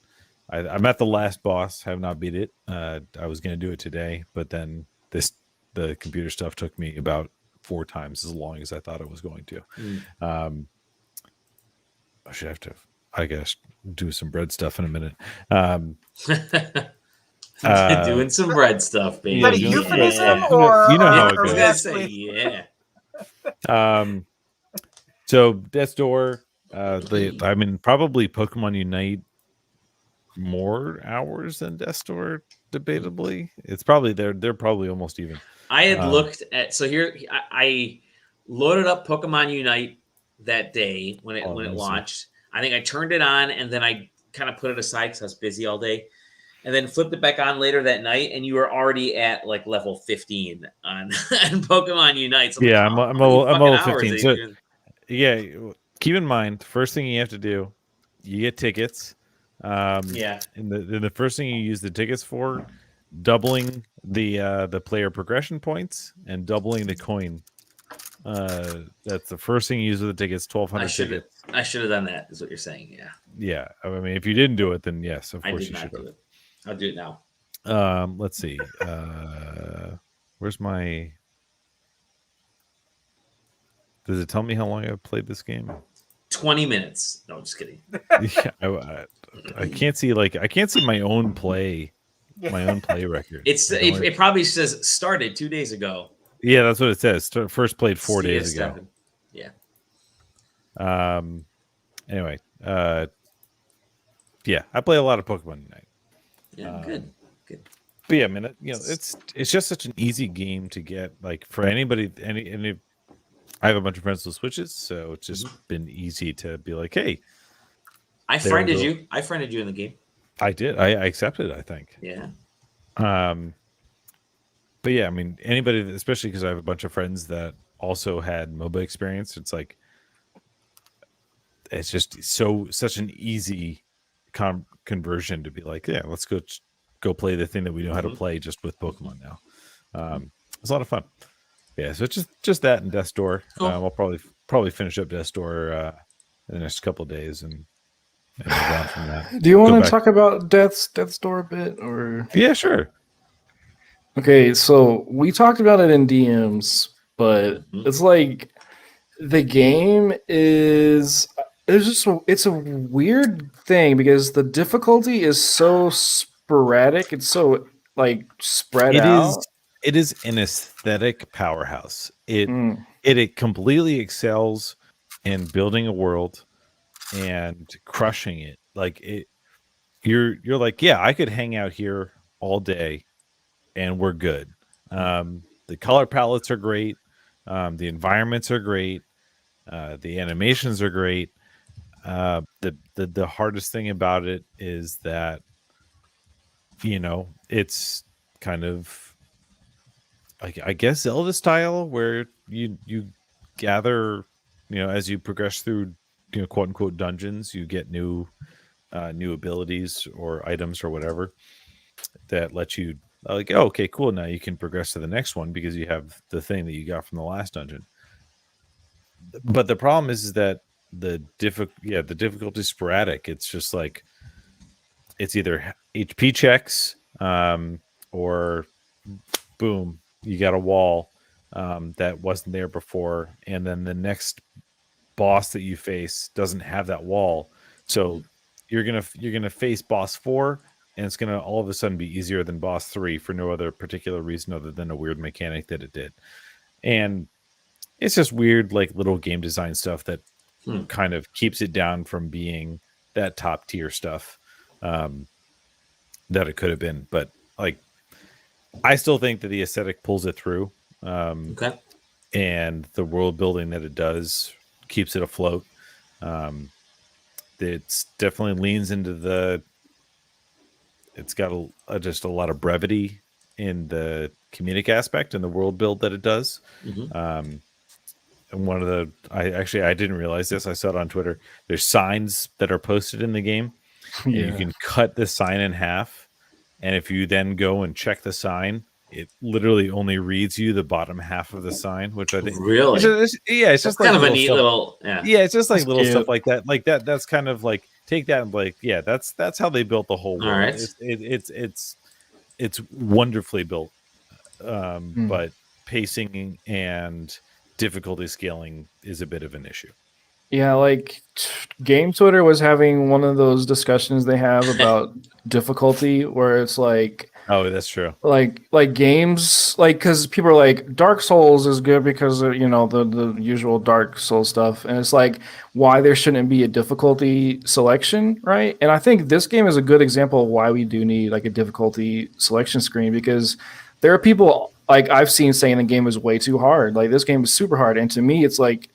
I'm at the last boss. Have not beat it. I was going to do it today, but then the computer stuff took me about 4 times as long as I thought it was going to. I should have to, I guess, do some bread stuff in a minute. Doing some bread stuff, baby. Is that a euphemism or you know how it I was goes. gonna say yeah. So Death's Door, probably Pokemon Unite more hours than Death's Door, debatably. It's probably they're probably almost even. I had looked at I loaded up Pokemon Unite that day when it launched. I think I turned it on and then I kind of put it aside because I was busy all day. And then flipped it back on later that night, and you were already at like level 15 on Pokemon Unite. So I'm level 15. So, yeah, keep in mind, the first thing you have to do, you get tickets. And the first thing you use the tickets for, doubling the player progression points and doubling the coin. That's the first thing you use with the tickets. 1,200 tickets. I should have done that. Is what you're saying? Yeah. Yeah. I mean, if you didn't do it, then yes, of course you should have. I'll do it now. Let's see. Where's my? Does it tell me how long I've played this game? 20 minutes. No, just kidding. Yeah, I can't see my own play record. It probably says started 2 days ago. Yeah, that's what it says. First played 4 days ago. Yeah. Anyway, yeah, I play a lot of Pokemon Unite. Yeah, good. But yeah, I mean, it's just such an easy game to get. Like for anybody, I have a bunch of friends with Switches, so it's just been easy to be like, hey, I friended you. I friended you in the game. I did. I accepted it, I think. Yeah. But yeah, I mean, anybody, especially because I have a bunch of friends that also had MOBA experience. It's like it's just such an easy conversion to be like, yeah, let's go play the thing that we know how to play just with Pokemon now. It's a lot of fun. Yeah, so it's just that and Death's Door. Cool. I'll probably finish up Death's Door in the next couple of days and move on from that. Do you want to talk about Death's Door a bit, or? Yeah, sure. Okay, so we talked about it in DMs, but it's like the game is it's a weird thing because the difficulty is so sporadic. It's so like spread out. It is an aesthetic powerhouse. It completely excels in building a world and crushing it. Like you're like, yeah, I could hang out here all day and we're good. The color palettes are great. The environments are great. The animations are great. The hardest thing about it is that, it's kind of, I guess, Zelda style, where you gather, as you progress through, quote unquote dungeons, you get new abilities or items or whatever that let you like, oh, okay, cool. Now you can progress to the next one because you have the thing that you got from the last dungeon. But the problem is that the difficulty is sporadic. It's just like, it's either HP checks, or boom, you got a wall that wasn't there before, and then the next boss that you face doesn't have that wall, so you're gonna face boss 4, and it's gonna all of a sudden be easier than boss 3 for no other particular reason other than a weird mechanic that it did. And it's just weird, like, little game design stuff that kind of keeps it down from being that top tier stuff that it could have been. But like, I still think that the aesthetic pulls it through. Okay. And the world building that it does keeps it afloat. It's definitely leans into it's got just a lot of brevity in the comedic aspect and the world build that it does. And one of I didn't realize this. I saw it on Twitter. There's signs that are posted in the game. And you can cut the sign in half. And if you then go and check the sign, it literally only reads you the bottom half of the sign, which I think really, it's just like kind of a neat little, it's just like little stuff like that. Like that. That's kind of like, take that and like, yeah, that's how they built the whole world. All right. It's wonderfully built, but pacing and difficulty scaling is a bit of an issue. Yeah, like Game Twitter was having one of those discussions they have about difficulty, where it's like, oh, that's true. Like games, like, because people are like, Dark Souls is good because of, the usual Dark Souls stuff, and it's like, why there shouldn't be a difficulty selection, right? And I think this game is a good example of why we do need like a difficulty selection screen, because there are people like I've seen saying the game is way too hard. Like, this game is super hard, and to me, it's like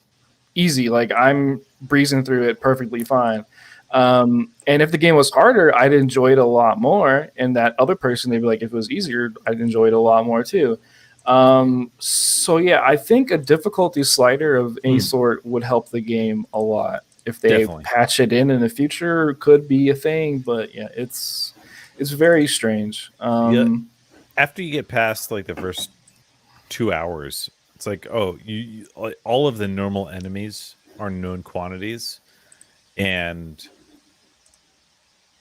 easy. Like, I'm breezing through it perfectly fine. And if the game was harder, I'd enjoy it a lot more. And that other person, they'd be like, if it was easier, I'd enjoy it a lot more too. So yeah, I think a difficulty slider of any sort would help the game a lot. If they patch it in the future, could be a thing. But yeah, it's very strange. After you get past like the first 2 hours, it's like, oh, you all of the normal enemies are known quantities, and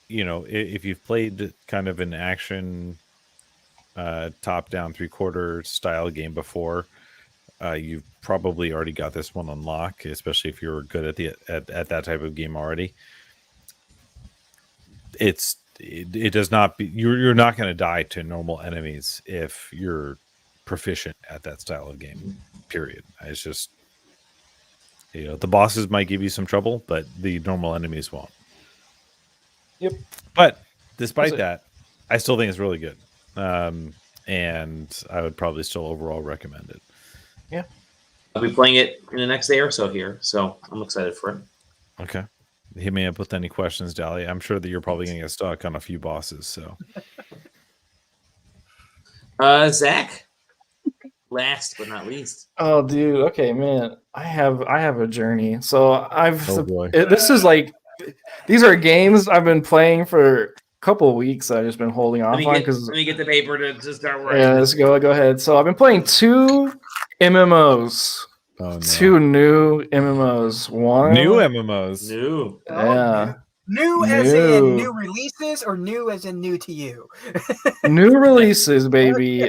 if you've played kind of an action top-down 3/4 style game before, you've probably already got this one on lock, especially if you're good at that type of game already. It does not be, you're not going to die to normal enemies if you're proficient at that style of game, period. It's just, the bosses might give you some trouble, but the normal enemies won't. Yep. But despite that, I still think it's really good. And I would probably still overall recommend it. Yeah. I'll be playing it in the next day or so here, so I'm excited for it. Okay. Hit me up with any questions, Dally. I'm sure that you're probably going to get stuck on a few bosses, so. Zach? Last but not least. Oh, dude. Okay, man. I have a journey. So oh boy. this is like, these are games I've been playing for a couple of weeks. I've just been holding off on because let me get the paper to start working. yeah, let's go ahead. So I've been playing 2 MMOs. Oh, no. 2 new MMOs. One New MMOs. New. Yeah. New as in new releases or new as in new to you? New releases, baby.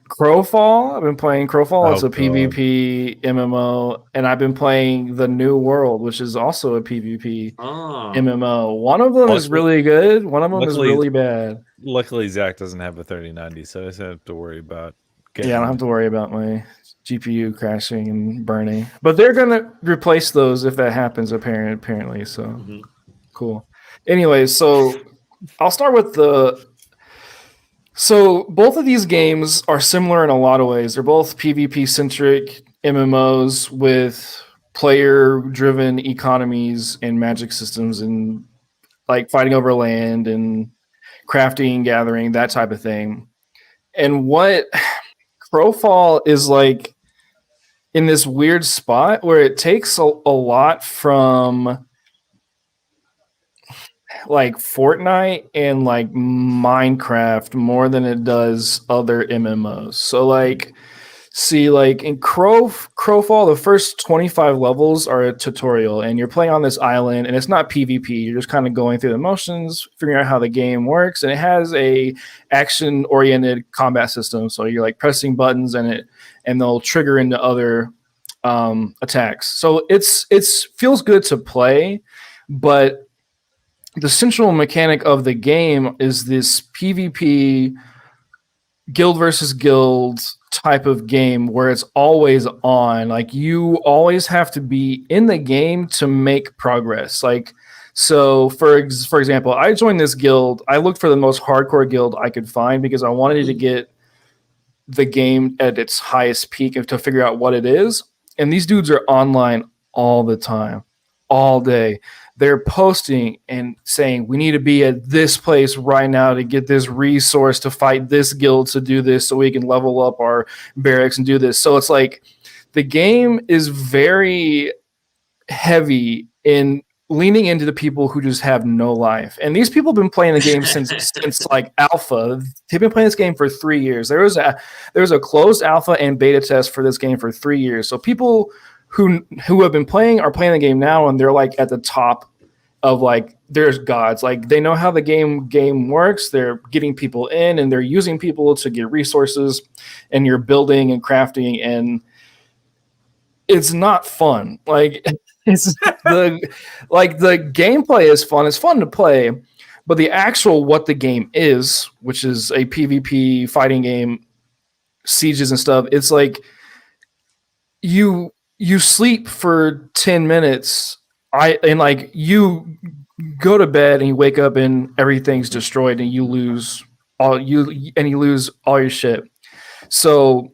Crowfall. I've been playing Crowfall. It's a PvP MMO, and I've been playing The New World, which is also a PvP MMO. One of them is really good. One of them is really bad. Luckily, Zach doesn't have a 3090, so I don't have to worry about. I don't have to worry about my GPU crashing and burning. But they're gonna replace those if that happens. Apparently, so cool. Anyway, so I'll start with So both of these games are similar in a lot of ways. They're both PvP-centric MMOs with player-driven economies and magic systems and like fighting over land and crafting, gathering, that type of thing. And what Crowfall is like in this weird spot where it takes a lot from like Fortnite and like Minecraft more than it does other MMOs. So like see like in Crowfall, the first 25 levels are a tutorial and you're playing on this island and it's not PvP. You're just kind of going through the motions, figuring out how the game works, and it has a action oriented combat system. So you're like pressing buttons and they'll trigger into other attacks. So it's feels good to play, but the central mechanic of the game is this PvP guild versus guild type of game where it's always on. Like you always have to be in the game to make progress. Like, so for example, I joined this guild. I looked for the most hardcore guild I could find because I wanted to get the game at its highest peak and to figure out what it is. And these dudes are online all the time, all day. They're posting and saying, we need to be at this place right now to get this resource to fight this guild to do this so we can level up our barracks and do this. So it's like the game is very heavy in leaning into the people who just have no life. And these people have been playing the game since like alpha. They've been playing this game for 3 years. There was a closed alpha and beta test for this game for 3 years. So people who have been playing are playing the game now, and they're like at the top of like there's gods. Like they know how the game works. They're getting people in and they're using people to get resources, and you're building and crafting, and it's not fun. Like it's the gameplay is fun. It's fun to play, but the actual what the game is, which is a PvP fighting game, sieges and stuff, it's like you sleep for 10 minutes and like you go to bed and you wake up and everything's destroyed and you lose all your shit. So,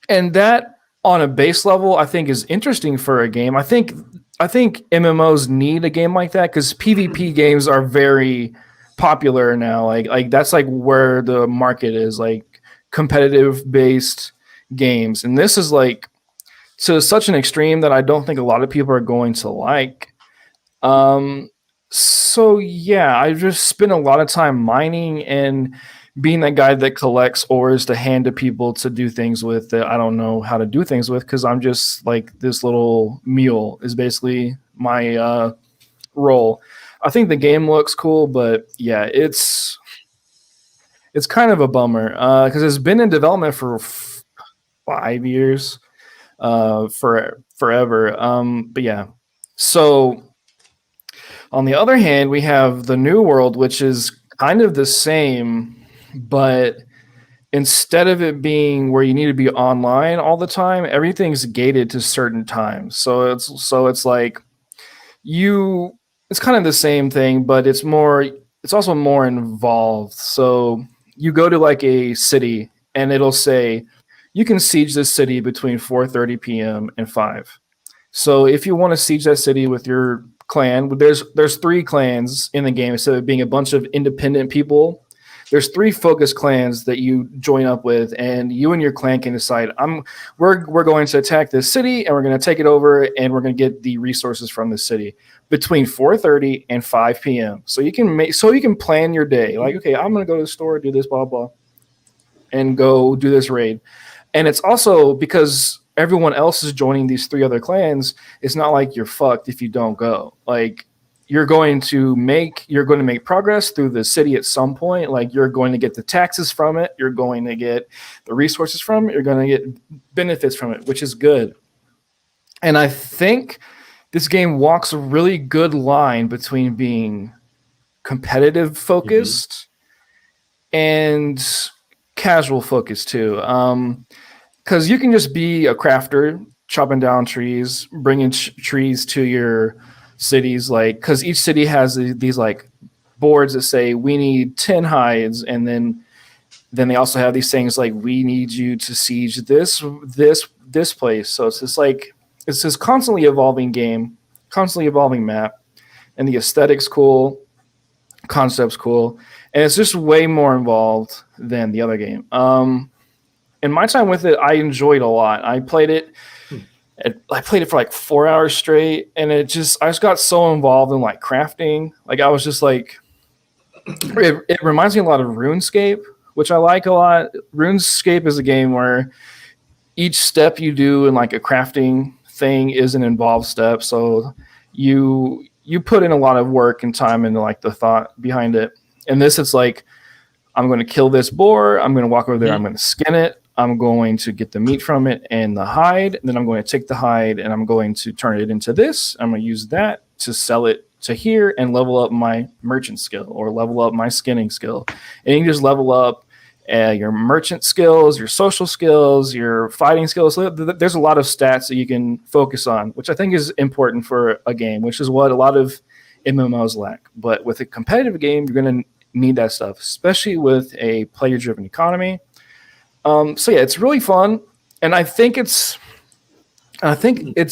and that on a base level, I think is interesting for a game. I think MMOs need a game like that because PvP games are very popular now. Like that's like where the market is, like competitive based games. And this is like to such an extreme that I don't think a lot of people are going to like. So yeah, I just spend a lot of time mining and being that guy that collects ores to hand to people to do things with that I don't know how to do things with because I'm just like this little mule is basically my role. I think the game looks cool, but yeah, it's kind of a bummer because it's been in development for 5 years. For forever. But yeah. So on the other hand, we have the New World, which is kind of the same, but instead of it being where you need to be online all the time, everything's gated to certain times. So it's like it's kind of the same thing, but it's also more involved. So you go to like a city and it'll say, you can siege this city between 4:30 p.m. and 5. So if you want to siege that city with your clan, there's 3 clans in the game instead of being a bunch of independent people. there's 3 focus clans that you join up with, and you and your clan can decide we're going to attack this city and we're going to take it over and we're going to get the resources from the city between 4:30 and 5 p.m. So you can plan your day. Like, okay, I'm going to go to the store, do this, blah blah, and go do this raid. And it's also because everyone else is joining these 3 other clans. It's not like you're fucked if you don't go. Like, you're going to make progress through the city at some point. Like, you're going to get the taxes from it. You're going to get the resources from it. You're going to get benefits from it, which is good. And I think this game walks a really good line between being competitive focused and casual focused too. Because you can just be a crafter, chopping down trees, bringing trees to your cities, like, because each city has these like boards that say we need 10 hides, and then they also have these things like we need you to siege this place. So it's just like it's this constantly evolving game, constantly evolving map, and the aesthetic's cool, concept's cool, and it's just way more involved than the other game. In my time with it, I enjoyed a lot. I played it for like 4 hours straight, and I just got so involved in like crafting. Like, I was just like, it reminds me a lot of RuneScape, which I like a lot. RuneScape is a game where each step you do in like a crafting thing is an involved step. So you put in a lot of work and time into like the thought behind it. And this, it's like, I'm going to kill this boar. I'm going to walk over there. I'm going to skin it. I'm going to get the meat from it and the hide. And then I'm going to take the hide and I'm going to turn it into this. I'm going to use that to sell it to here and level up my merchant skill or level up my skinning skill. And you can just level up your merchant skills, your social skills, your fighting skills. There's a lot of stats that you can focus on, which I think is important for a game, which is what a lot of MMOs lack. But with a competitive game, you're going to need that stuff, especially with a player-driven economy. So yeah, it's really fun, and I think it's PvP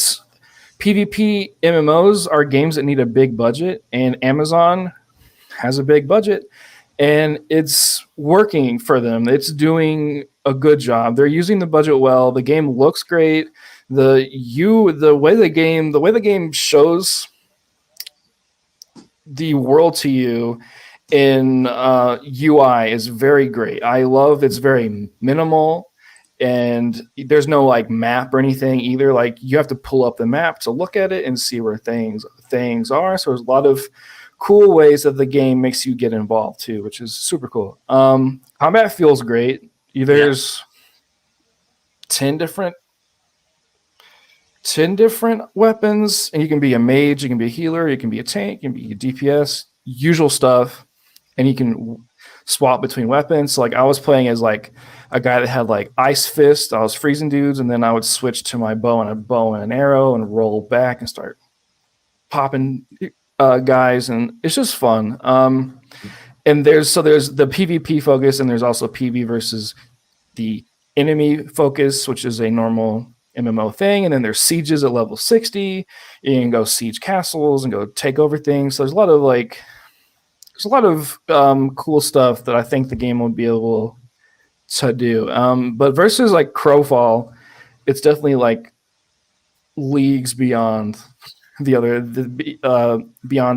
MMOs are games that need a big budget, and Amazon has a big budget, and it's working for them. It's doing a good job. They're using the budget well. The game looks great. The way the game shows the world to you in UI is very great. I love it's very minimal, and there's no like map or anything either. Like, you have to pull up the map to look at it and see where things are. So there's a lot of cool ways that the game makes you get involved too, which is super cool. Combat feels great. There's 10 different weapons, and you can be a mage, you can be a healer, you can be a tank, you can be a DPS, usual stuff. And you can swap between weapons. So like, I was playing as like a guy that had like ice fist. I was freezing dudes, and then I would switch to my bow and an arrow and roll back and start popping guys, and it's just fun. And there's the PvP focus, and there's also PV versus the enemy focus, which is a normal MMO thing. And then there's sieges at level 60. You can go siege castles and go take over things. So there's a lot of cool stuff that I think the game will be able to do. But versus like Crowfall, it's definitely like leagues beyond beyond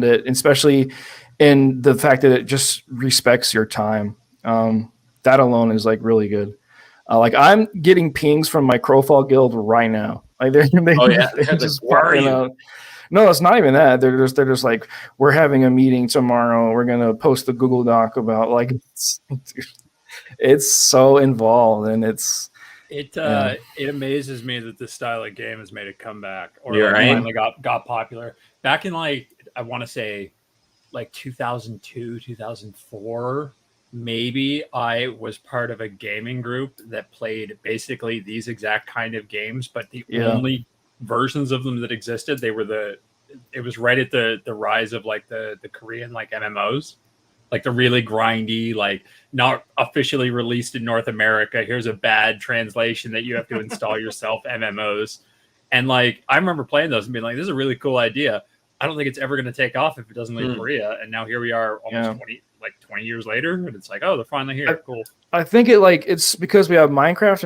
it, especially in the fact that it just respects your time. That alone is like really good. Like, I'm getting pings from my Crowfall guild right now. Like, they're just where are you? No, it's not even that. They're just like, we're having a meeting tomorrow. We're gonna post the Google Doc about like it's so involved, and it amazes me that this style of game has made a comeback, or finally got popular. Back in like, I want to say like 2002, 2004, maybe, I was part of a gaming group that played basically these exact kind of games, but the only versions of them that existed, it was right at the rise of like the Korean like MMOs, like the really grindy, like not officially released in North America, here's a bad translation that you have to install yourself MMOs. And like, I remember playing those and being like, this is a really cool idea. I don't think it's ever going to take off if it doesn't leave Korea. And now here we are almost like 20 years later, and it's like, oh, they're finally here. Cool. I think it's because we have Minecraft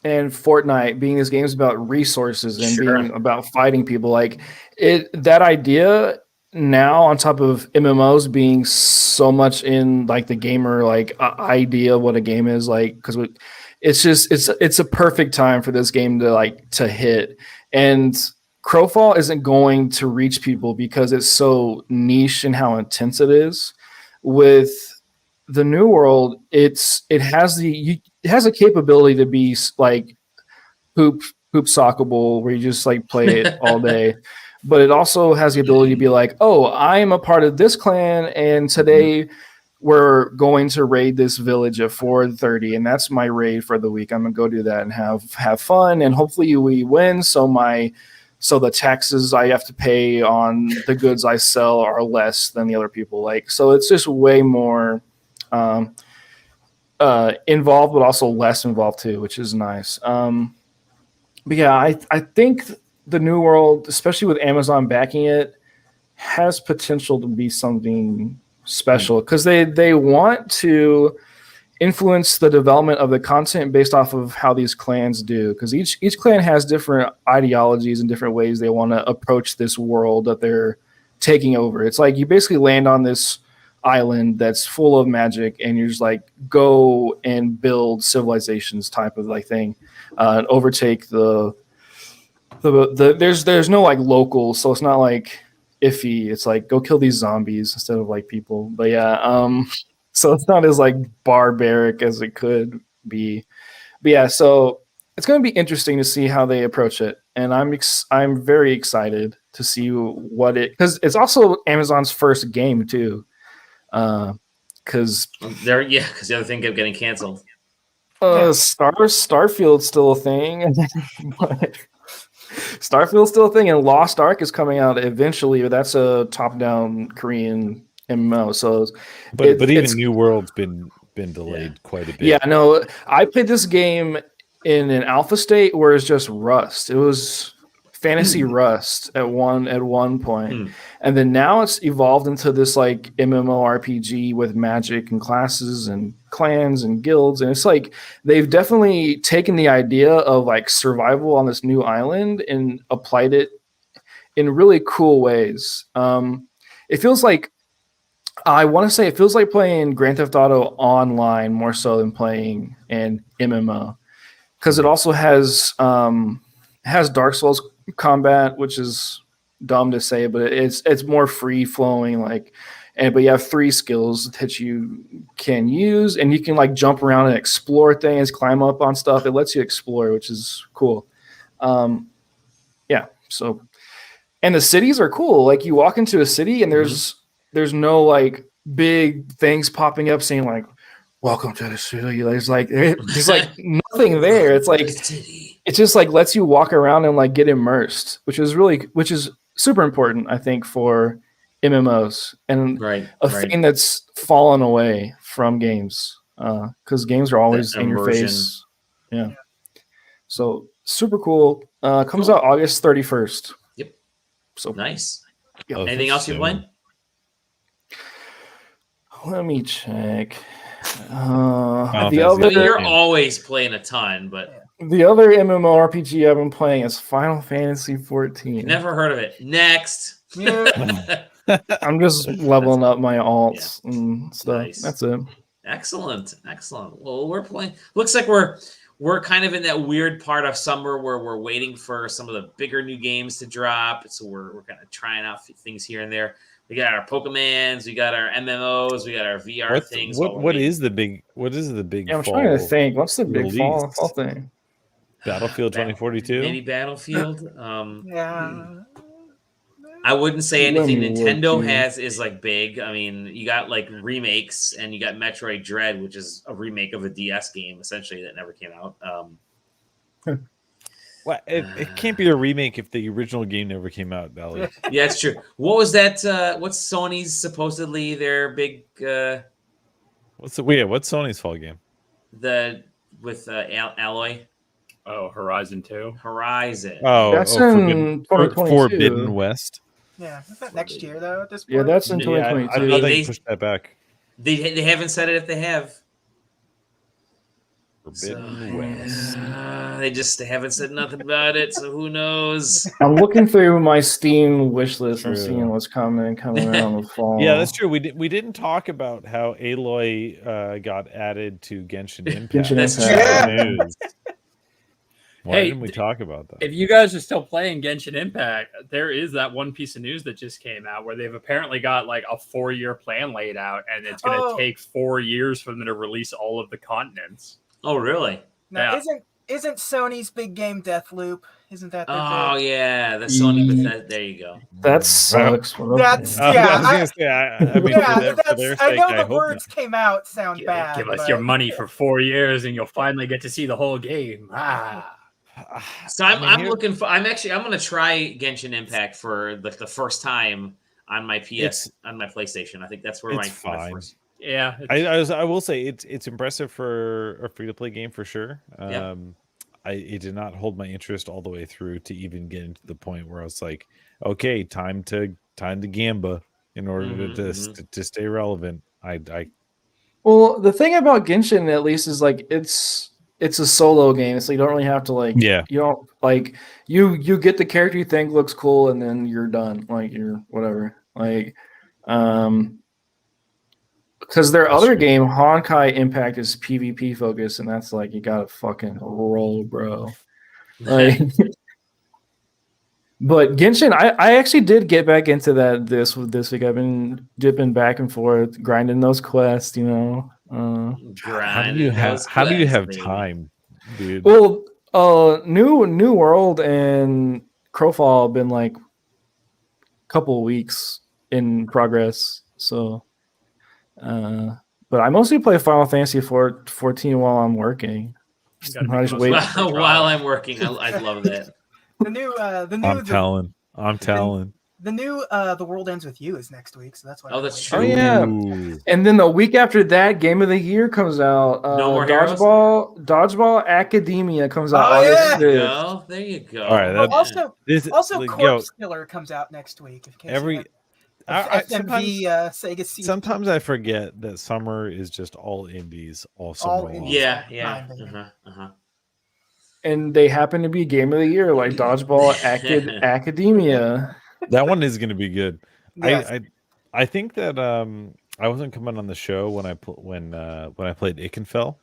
and Fortnite being these games about resources and being about fighting people. Like that idea now on top of MMOs being so much in like the gamer like idea of what a game is like, because it's a perfect time for this game to hit. And Crowfall isn't going to reach people because it's so niche and how intense it is. With the New World, it has a capability to be like hoop sockable, where you just like play it all day. But it also has the ability to be like, oh, I'm a part of this clan, and today we're going to raid this village at 4:30, and that's my raid for the week. I'm gonna go do that and have fun, and hopefully we win. So the taxes I have to pay on the goods I sell are less than the other people. Like, so it's just way more involved, but also less involved too, which is nice. But yeah, I think the New World, especially with Amazon backing it, has potential to be something special, because they want to influence the development of the content based off of how these clans do, because each clan has different ideologies and different ways they want to approach this world that they're taking over. It's like you basically land on this island that's full of magic, and you're just like, go and build civilizations type of like thing, and overtake the there's no like locals, so it's not like iffy. It's like, go kill these zombies instead of like people. But yeah, so it's not as like barbaric as it could be. But yeah, so it's going to be interesting to see how they approach it, and I'm very excited to see what because it's also Amazon's first game too. Because the other thing kept getting canceled. Starfield's still a thing. Starfield's still a thing, and Lost Ark is coming out eventually, but that's a top-down Korean MMO. So, but even New World's been delayed quite a bit. Yeah, no, I played this game in an alpha state where it's just Rust. It was fantasy Rust at one point, and then now it's evolved into this like MMORPG with magic and classes and clans and guilds, and it's like they've definitely taken the idea of like survival on this new island and applied it in really cool ways. It feels like it feels like playing Grand Theft Auto online more so than playing an MMO, because it also has Dark Souls combat, which is dumb to say, but it's more free flowing, but you have 3 skills that you can use, and you can like jump around and explore things, climb up on stuff. It lets you explore, which is cool. Yeah. So, and the cities are cool. Like you walk into a city and there's no like big things popping up saying like, welcome to the city. There's like nothing there. It's like, it just like lets you walk around and like get immersed, which is super important, I think, for MMOs, and thing that's fallen away from games, because games are always in your face. Yeah. So super cool. Comes out August 31st. Yep. So nice. Yeah. Anything else you're playing? Let me check. You're always playing a ton, but the other MMORPG I've been playing is Final Fantasy 14. Never heard of it. Next. I'm just leveling up my alts and stuff. Nice. That's it. Excellent. Well, we're playing. Looks like we're kind of in that weird part of summer where we're waiting for some of the bigger new games to drop. So we're kind of trying out things here and there. We got our Pokemans, we got our MMOs, we got our VR things. What is the big? Yeah, I'm trying to think. What's the big fall thing? Battlefield 2042. Maybe Battlefield. Yeah. I wouldn't say anything Nintendo has is like big. I mean, you got like remakes, and you got Metroid Dread, which is a remake of a DS game essentially that never came out. Well, it can't be a remake if the original game never came out, Valley. Yeah, it's true. What was that? What's Sony's supposedly their big? What's Sony's fall game? With Alloy. Oh, Horizon 2. Horizon. Oh, that's in 2022. Forbidden West. Yeah, is that next year though? At this point, Yeah, that's in Yeah, 2022. I thought they They- pushed that back. They haven't said it if they have. Forbidden West. They haven't said nothing about it, so who knows? I'm looking through my Steam wish list and True. seeing what's coming around the fall. Yeah, that's true. We didn't talk about how Aloy got added to Genshin Impact. Genshin That's Impact. true. News. Why Hey, didn't we talk about that? If you guys are still playing Genshin Impact, there is that one piece of news that just came out where they've apparently got like a 4-year plan laid out, and it's going to take 4 years for them to release all of the continents. Oh, really? Now, Yeah. isn't Sony's big game Deathloop? Isn't that their Oh, big? yeah. The Sony Bethesda. There you go. That sucks. That's I yeah. was gonna say, I mean, Yeah, for that's, their I sake, know I the hope words came out sound bad. Give us but- your money for 4 years, and you'll finally get to see the whole game. Ah. not. So I mean, I'm here- looking for. I'm going to try Genshin Impact for the first time on my on my PlayStation. I think that's where It's my fine. first. Yeah. I will say it's impressive for a free to play game for sure. Yeah. It did not hold my interest all the way through to even getting to the point where I was like, okay, time to gamba in order to stay relevant. Well, the thing about Genshin, at least, is like it's a solo game, so you don't really have to like. Yeah. You don't like you get the character you think looks cool, and then you're done. Like you're whatever. Like, because their other game, Honkai Impact, is PvP focused, and that's like you gotta fucking roll, bro. Like, but Genshin, I actually did get back into that this week. I've been dipping back and forth, grinding those quests, you know. How do you have time, dude? Well, New World and Crowfall have been like a couple of weeks in progress, so. But I mostly play Final Fantasy 14 while I'm working. I just wait. While I'm working, I love that. I'm telling. The new The World Ends With You is next week, so that's why. Oh, that's I'm true. waiting. Oh yeah. And then the week after that, Game of the Year comes out. No More Heroes? Dodgeball Academia comes out Oh, August yeah. 5th. There you go. All right, Oh, that- also, like, Corpse Killer comes out next week. In case every you have FMV Sega CD. sometimes I forget that summer is just all indies all summer All long. indies. Yeah. And they happen to be Game of the Year, like Dodgeball Academia. That one is going to be good. Yes. I think that I wasn't coming on the show when I played Ikenfell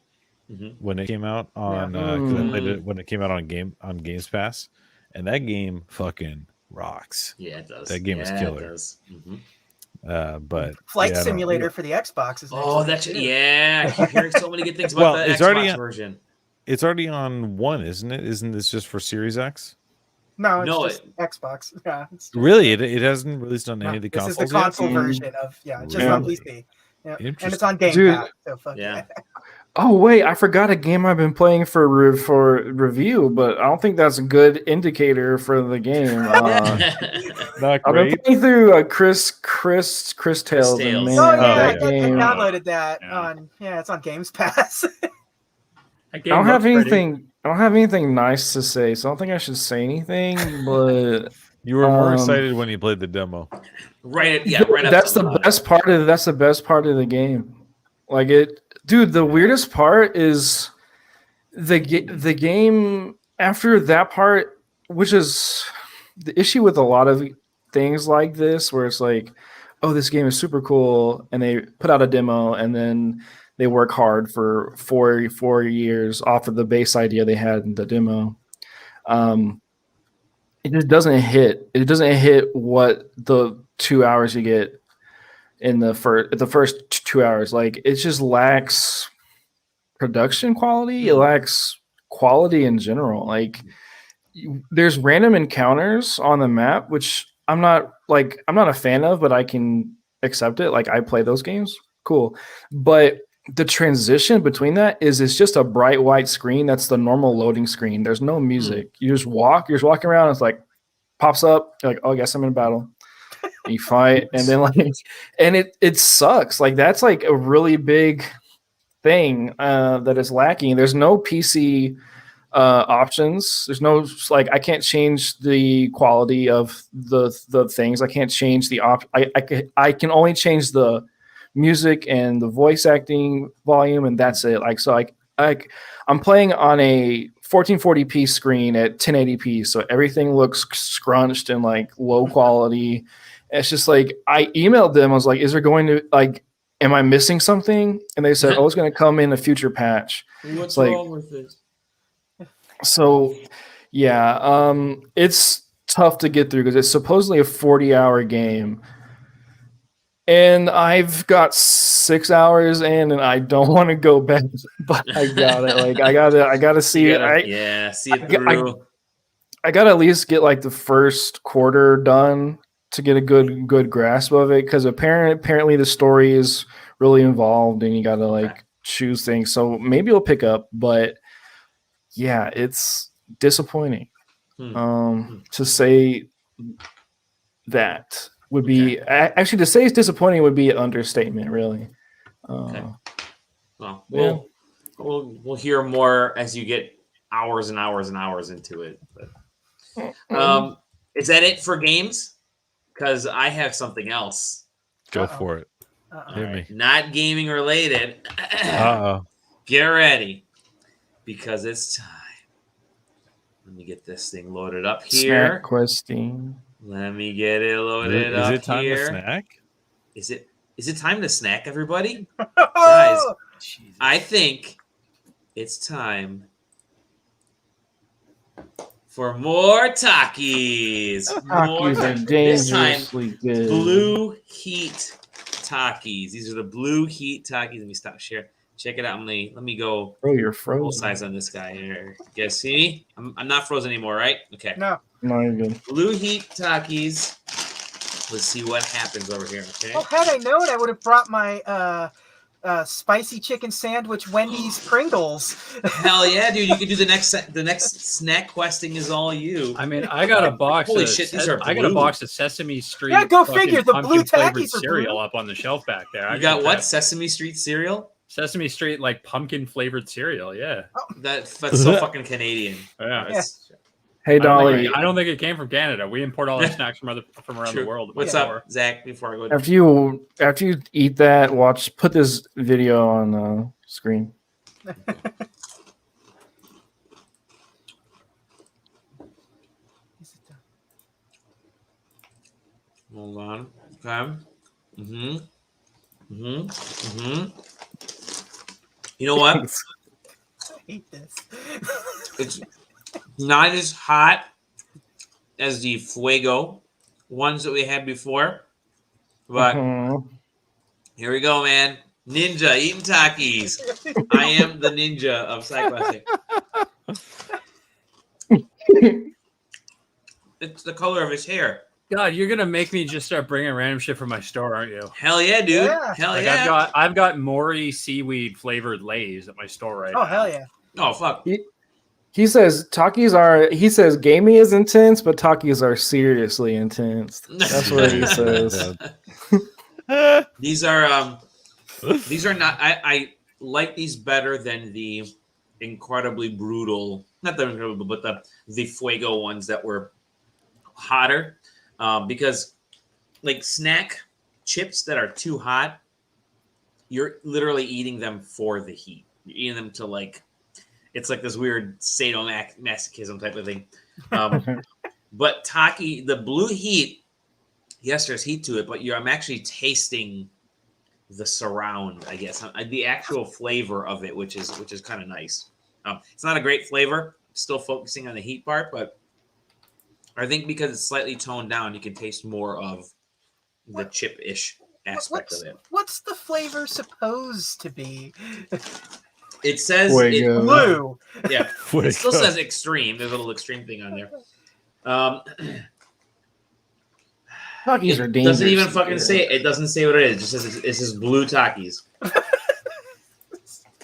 when it came out on because I played it when it came out on Games Pass, and that game fucking rocks. Yeah, it does. That game is killer. It does. But Flight yeah, Simulator for the Xbox is next Oh, week, that's too. yeah. I keep hearing so many good things about Well, the it's Xbox already version. It's already on one, isn't it? Isn't this just for Series X? No, it's No, just Xbox. Yeah, it's just, Really, it hasn't released on any of the this consoles is the console yet? version of just on Really? PC. Yeah. And it's Interesting. on Game Dude. Pass. So fuck Yeah. Oh wait, I forgot a game I've been playing for review, but I don't think that's a good indicator for the game. Not I've been great. playing through Chris Tales, and Tales. man, Oh yeah, yeah. I game. downloaded that Yeah. on. Yeah, it's on Games Pass. I don't have anything nice to say, so I don't think I should say anything. But You were more excited when you played the demo. Right. Yeah. Right. up that's to the best part of the game. Like it, dude. The weirdest part is the game after that part, which is the issue with a lot of things like this, where it's like, oh, this game is super cool, and they put out a demo, and then they work hard for four years off of the base idea they had in the demo. It just doesn't hit. It doesn't hit what the 2 hours you get in the first 2 hours. Like it just lacks production quality. It lacks quality in general. Like there's random encounters on the map, which I'm not a fan of, but I can accept it. Like I play those games, cool. But the transition between that is it's just a bright white screen. That's the normal loading screen. There's no music. You're just walking around. It's like pops up. You're like, oh, I guess I'm in battle. And you fight, and then and it sucks. Like that's like a really big thing that is lacking. There's no PC options. There's no like I can't change the quality of the things. I can't change the I can only change the music and the voice acting volume, and that's it. Like so, I'm playing on a 1440p screen at 1080p, so everything looks scrunched and like low quality. It's just like I emailed them. I was like, "Is there going to like? Am I missing something?" And they said, "Oh, it's going to come in a future patch." What's like, wrong with it? So, yeah, it's tough to get through because it's supposedly a 40-hour game. And I've got 6 hours in, and I don't want to go back, but I got it. Like I gotta see it. See it through. I gotta at least get like the first quarter done to get a good grasp of it, because apparently the story is really involved, and you gotta like choose things. So maybe it'll pick up, but yeah, it's disappointing. To say that would be actually to say it's disappointing would be an understatement, really. Well, we'll hear more as you get hours and hours and hours into it. But, is that it for games? Because I have something else. Go for it. Hit me. Not gaming related. Uh-oh. Get ready, because it's time. Let me get this thing loaded up here. Snack questing. Let me get it loaded up here. Is it time to snack? Is it time to snack, everybody? Guys, Jesus. I think it's time for more Takis. Takis are dangerously good. Blue Heat Takis. These are the Blue Heat Takis. Let me stop sharing. Check it out. Let me go you're frozen. Full size on this guy here. You guys see? I'm not frozen anymore, right? Okay. No, you're good. Blue Heat Takis. Let's see what happens over here. Okay. Oh, had I known, I would have brought my spicy chicken sandwich Wendy's Pringles. Hell yeah, dude! You can do the next snack questing is all you. I mean, I got a box. Holy shit, these are blue. I got a box of Sesame Street. Yeah, go figure. The blue flavored Takis are cereal blue. up on the shelf back there. You got what? Sesame Street cereal? Sesame Street, like pumpkin flavored cereal. Yeah. That's so fucking Canadian. Yeah. Hey Dolly, I don't think it came from Canada. We import all our snacks from around the world. What's up, Zach? Before I go, after you eat that, put this video on the screen. Hold on. Okay. You know what? I hate this. It's not as hot as the Fuego ones that we had before, but here we go, man. Ninja eating Takis. I am the ninja of SideQuest. It's the color of his hair. God, you're gonna make me just start bringing random shit from my store, aren't you? Hell yeah, dude! Yeah. Hell yeah! I've got Maury seaweed flavored Lay's at my store right now. Oh hell yeah! Oh fuck! He says Takis are. He says gaming is intense, but Takis are seriously intense. That's what he says. These are not. I like these better than the incredibly brutal. Not the incredible, but the Fuego ones that were hotter. Because like snack chips that are too hot, you're literally eating them for the heat. You're eating them to like, it's like this weird sadomasochism type of thing. But Taki, the blue heat, yes, there's heat to it, but I'm actually tasting the surround, I guess, the actual flavor of it, which is kind of nice. It's not a great flavor. Still focusing on the heat part, but I think because it's slightly toned down, you can taste more of the chip-ish aspect of it. What's the flavor supposed to be? It says blue. Yeah, it still says extreme. There's a little extreme thing on there. Takis are dangerous. Doesn't even fucking say it. It doesn't say what it is. It just says it says blue Takis.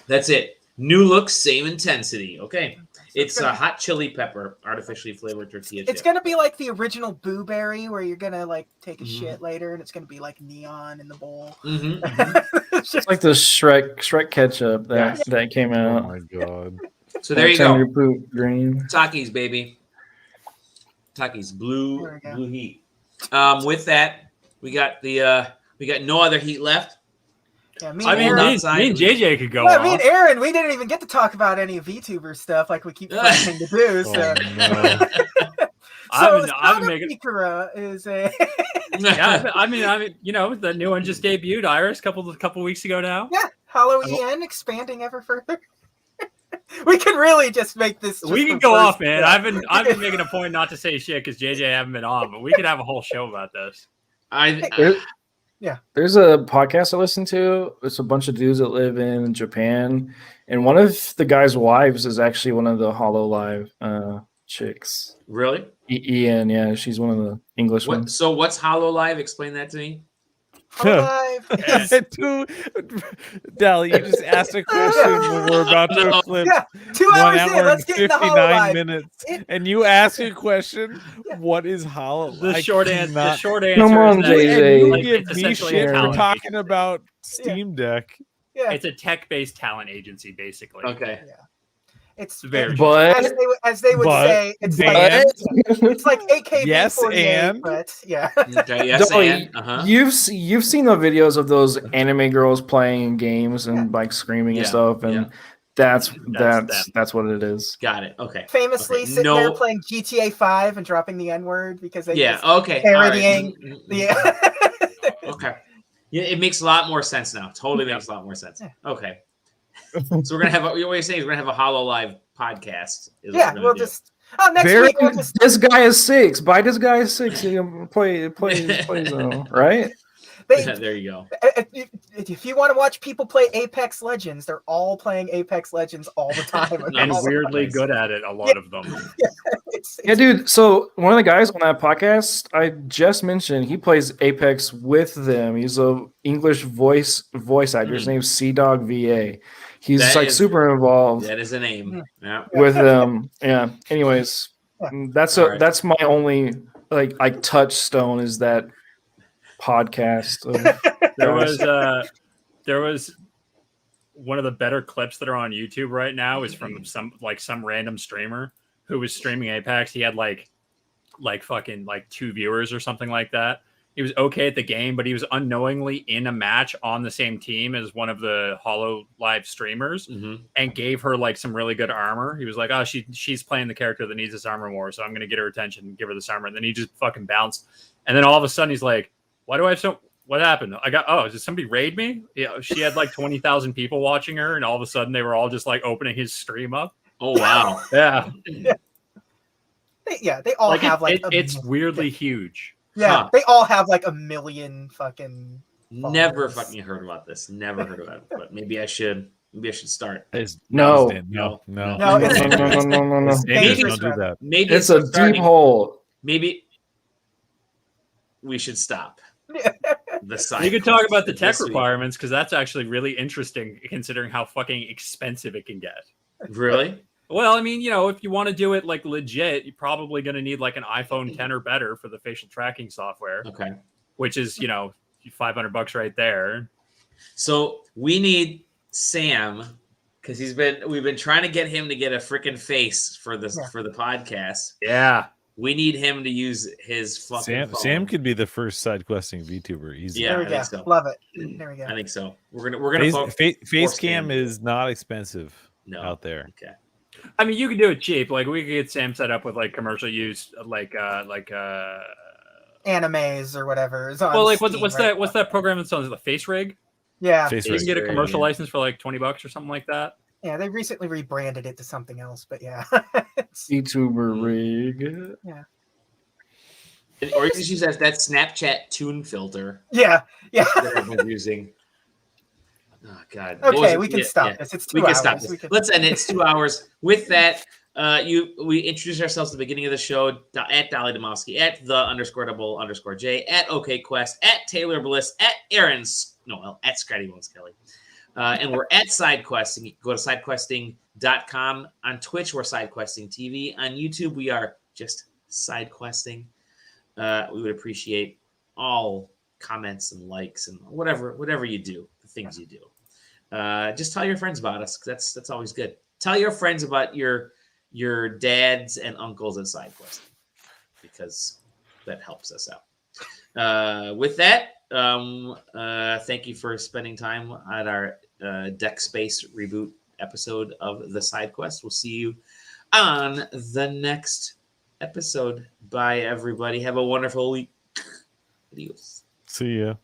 That's it. New look, same intensity. Okay. It's a hot chili pepper, artificially flavored tortilla chip. It's gonna be like the original Boo Berry, where you're gonna like take a shit later, and it's gonna be like neon in the bowl. It's like the Shrek ketchup that came out. Oh my god! So there you go. Reboot green. Takis, baby. Takis, blue heat. With that, we got no other heat left. Yeah, Me and JJ could go off. Me and Aaron, we didn't even get to talk about any VTuber stuff like we keep forgetting to do. So, I've been making Ikura is a. Yeah, I mean, you know, the new one just debuted, Iris, couple weeks ago now. Yeah, Halloween expanding ever further. We could really just make this. We can go off, man. I've been making a point not to say shit because JJ haven't been on, but we could have a whole show about this. There's a podcast I listen to. It's a bunch of dudes that live in Japan, and one of the guys' wives is actually one of the HoloLive chicks. Really? Ian, yeah, she's one of the English ones. So what's HoloLive? Explain that to me. Dally, you just asked a question when we're about to flip 2 hours in, let's get into 59 minutes. And you ask a question, what is HoloLive? The short answer Come on, is JJ. You give me shit for talking about Steam Deck. Yeah. It's a tech-based talent agency, basically. Okay. Yeah. It's very as they would say, it's like AKB48, yes, and but yeah. Okay, yes, and you've seen the videos of those anime girls playing games and like screaming and stuff, and that's what it is. Got it. Okay. Famously sitting there playing GTA 5 and dropping the N-word because they parodying Okay. Yeah, it makes a lot more sense now. Totally makes a lot more sense. Yeah. Okay. So we're gonna have what you're saying is we're gonna have a HoloLive podcast. We'll just next week. We'll just... This guy is 6. Buy this guy is 6. You can play right? There you go. If you want to watch people play Apex Legends, they're all playing Apex Legends all the time, and weirdly good at it. A lot of them. Yeah, dude. So one of the guys on that podcast I just mentioned, he plays Apex with them. He's a English voice actor. His name's CDog VA. He's super involved. That is a name. Yeah. With them. Yeah. Anyways, that's my only like touchstone is that podcast. There was one of the better clips that are on YouTube right now is from some random streamer who was streaming Apex. He had like fucking 2 viewers or something like that. He was okay at the game, but he was unknowingly in a match on the same team as one of the HoloLive streamers and gave her some really good armor. He was like, oh, she's playing the character that needs this armor more, so I'm going to get her attention and give her this armor. And then he just fucking bounced. And then all of a sudden he's like, why do I have what happened? Did somebody raid me? Yeah, she had 20,000 people watching her, and all of a sudden they were all just opening his stream up. Oh, wow. Yeah. They all have it's weirdly huge. Yeah, they all have a million fucking followers. Never fucking heard about this. Never heard about it. But maybe I should start. No. Maybe don't do that. Maybe it's a deep hole. Maybe we should stop. The side. You could talk about the tech requirements because that's actually really interesting considering how fucking expensive it can get. Really? Well, I mean, if you want to do it legit, you're probably going to need an iPhone 10 or better for the facial tracking software. Okay. Which is, $500 right there. So we need Sam because we've been trying to get him to get a freaking face for the podcast. Yeah. We need him to use his fucking phone. Sam could be the first side questing VTuber. Easy. Yeah, there we go. So. Love it. There we go. I think so. We're gonna face cam is not expensive out there. Okay. I mean, you can do it cheap. We could get Sam set up with commercial use, animes or whatever. Well, what's that program that's on the Face Rig? Yeah, you can get a commercial license for $20 or something like that. Yeah, they recently rebranded it to something else, but yeah, VTuber Rig. Yeah, or you can use that Snapchat tune filter. Yeah. That everyone's using. Oh God. Okay, we can stop this. It's 2 hours. We can stop this. Let's end it. It's 2 hours. With that, we introduced ourselves at the beginning of the show at Dolly Demowski, at _double_J, at OKQuest, at Taylor Bliss, at at Scratty Bones Kelly. And we're at SideQuesting. Go to sidequesting.com. On Twitch, we're SideQuesting TV. On YouTube, we are just SideQuesting. We would appreciate all comments and likes and whatever you do, the things you do. Just tell your friends about us because that's always good. tell your friends about your dads and uncles at SideQuest, because that helps us out. With that, thank you for spending time at our Deck Space Reboot episode of the SideQuest. We'll see you on the next episode. Bye, everybody. Have a wonderful week. Adios. See ya.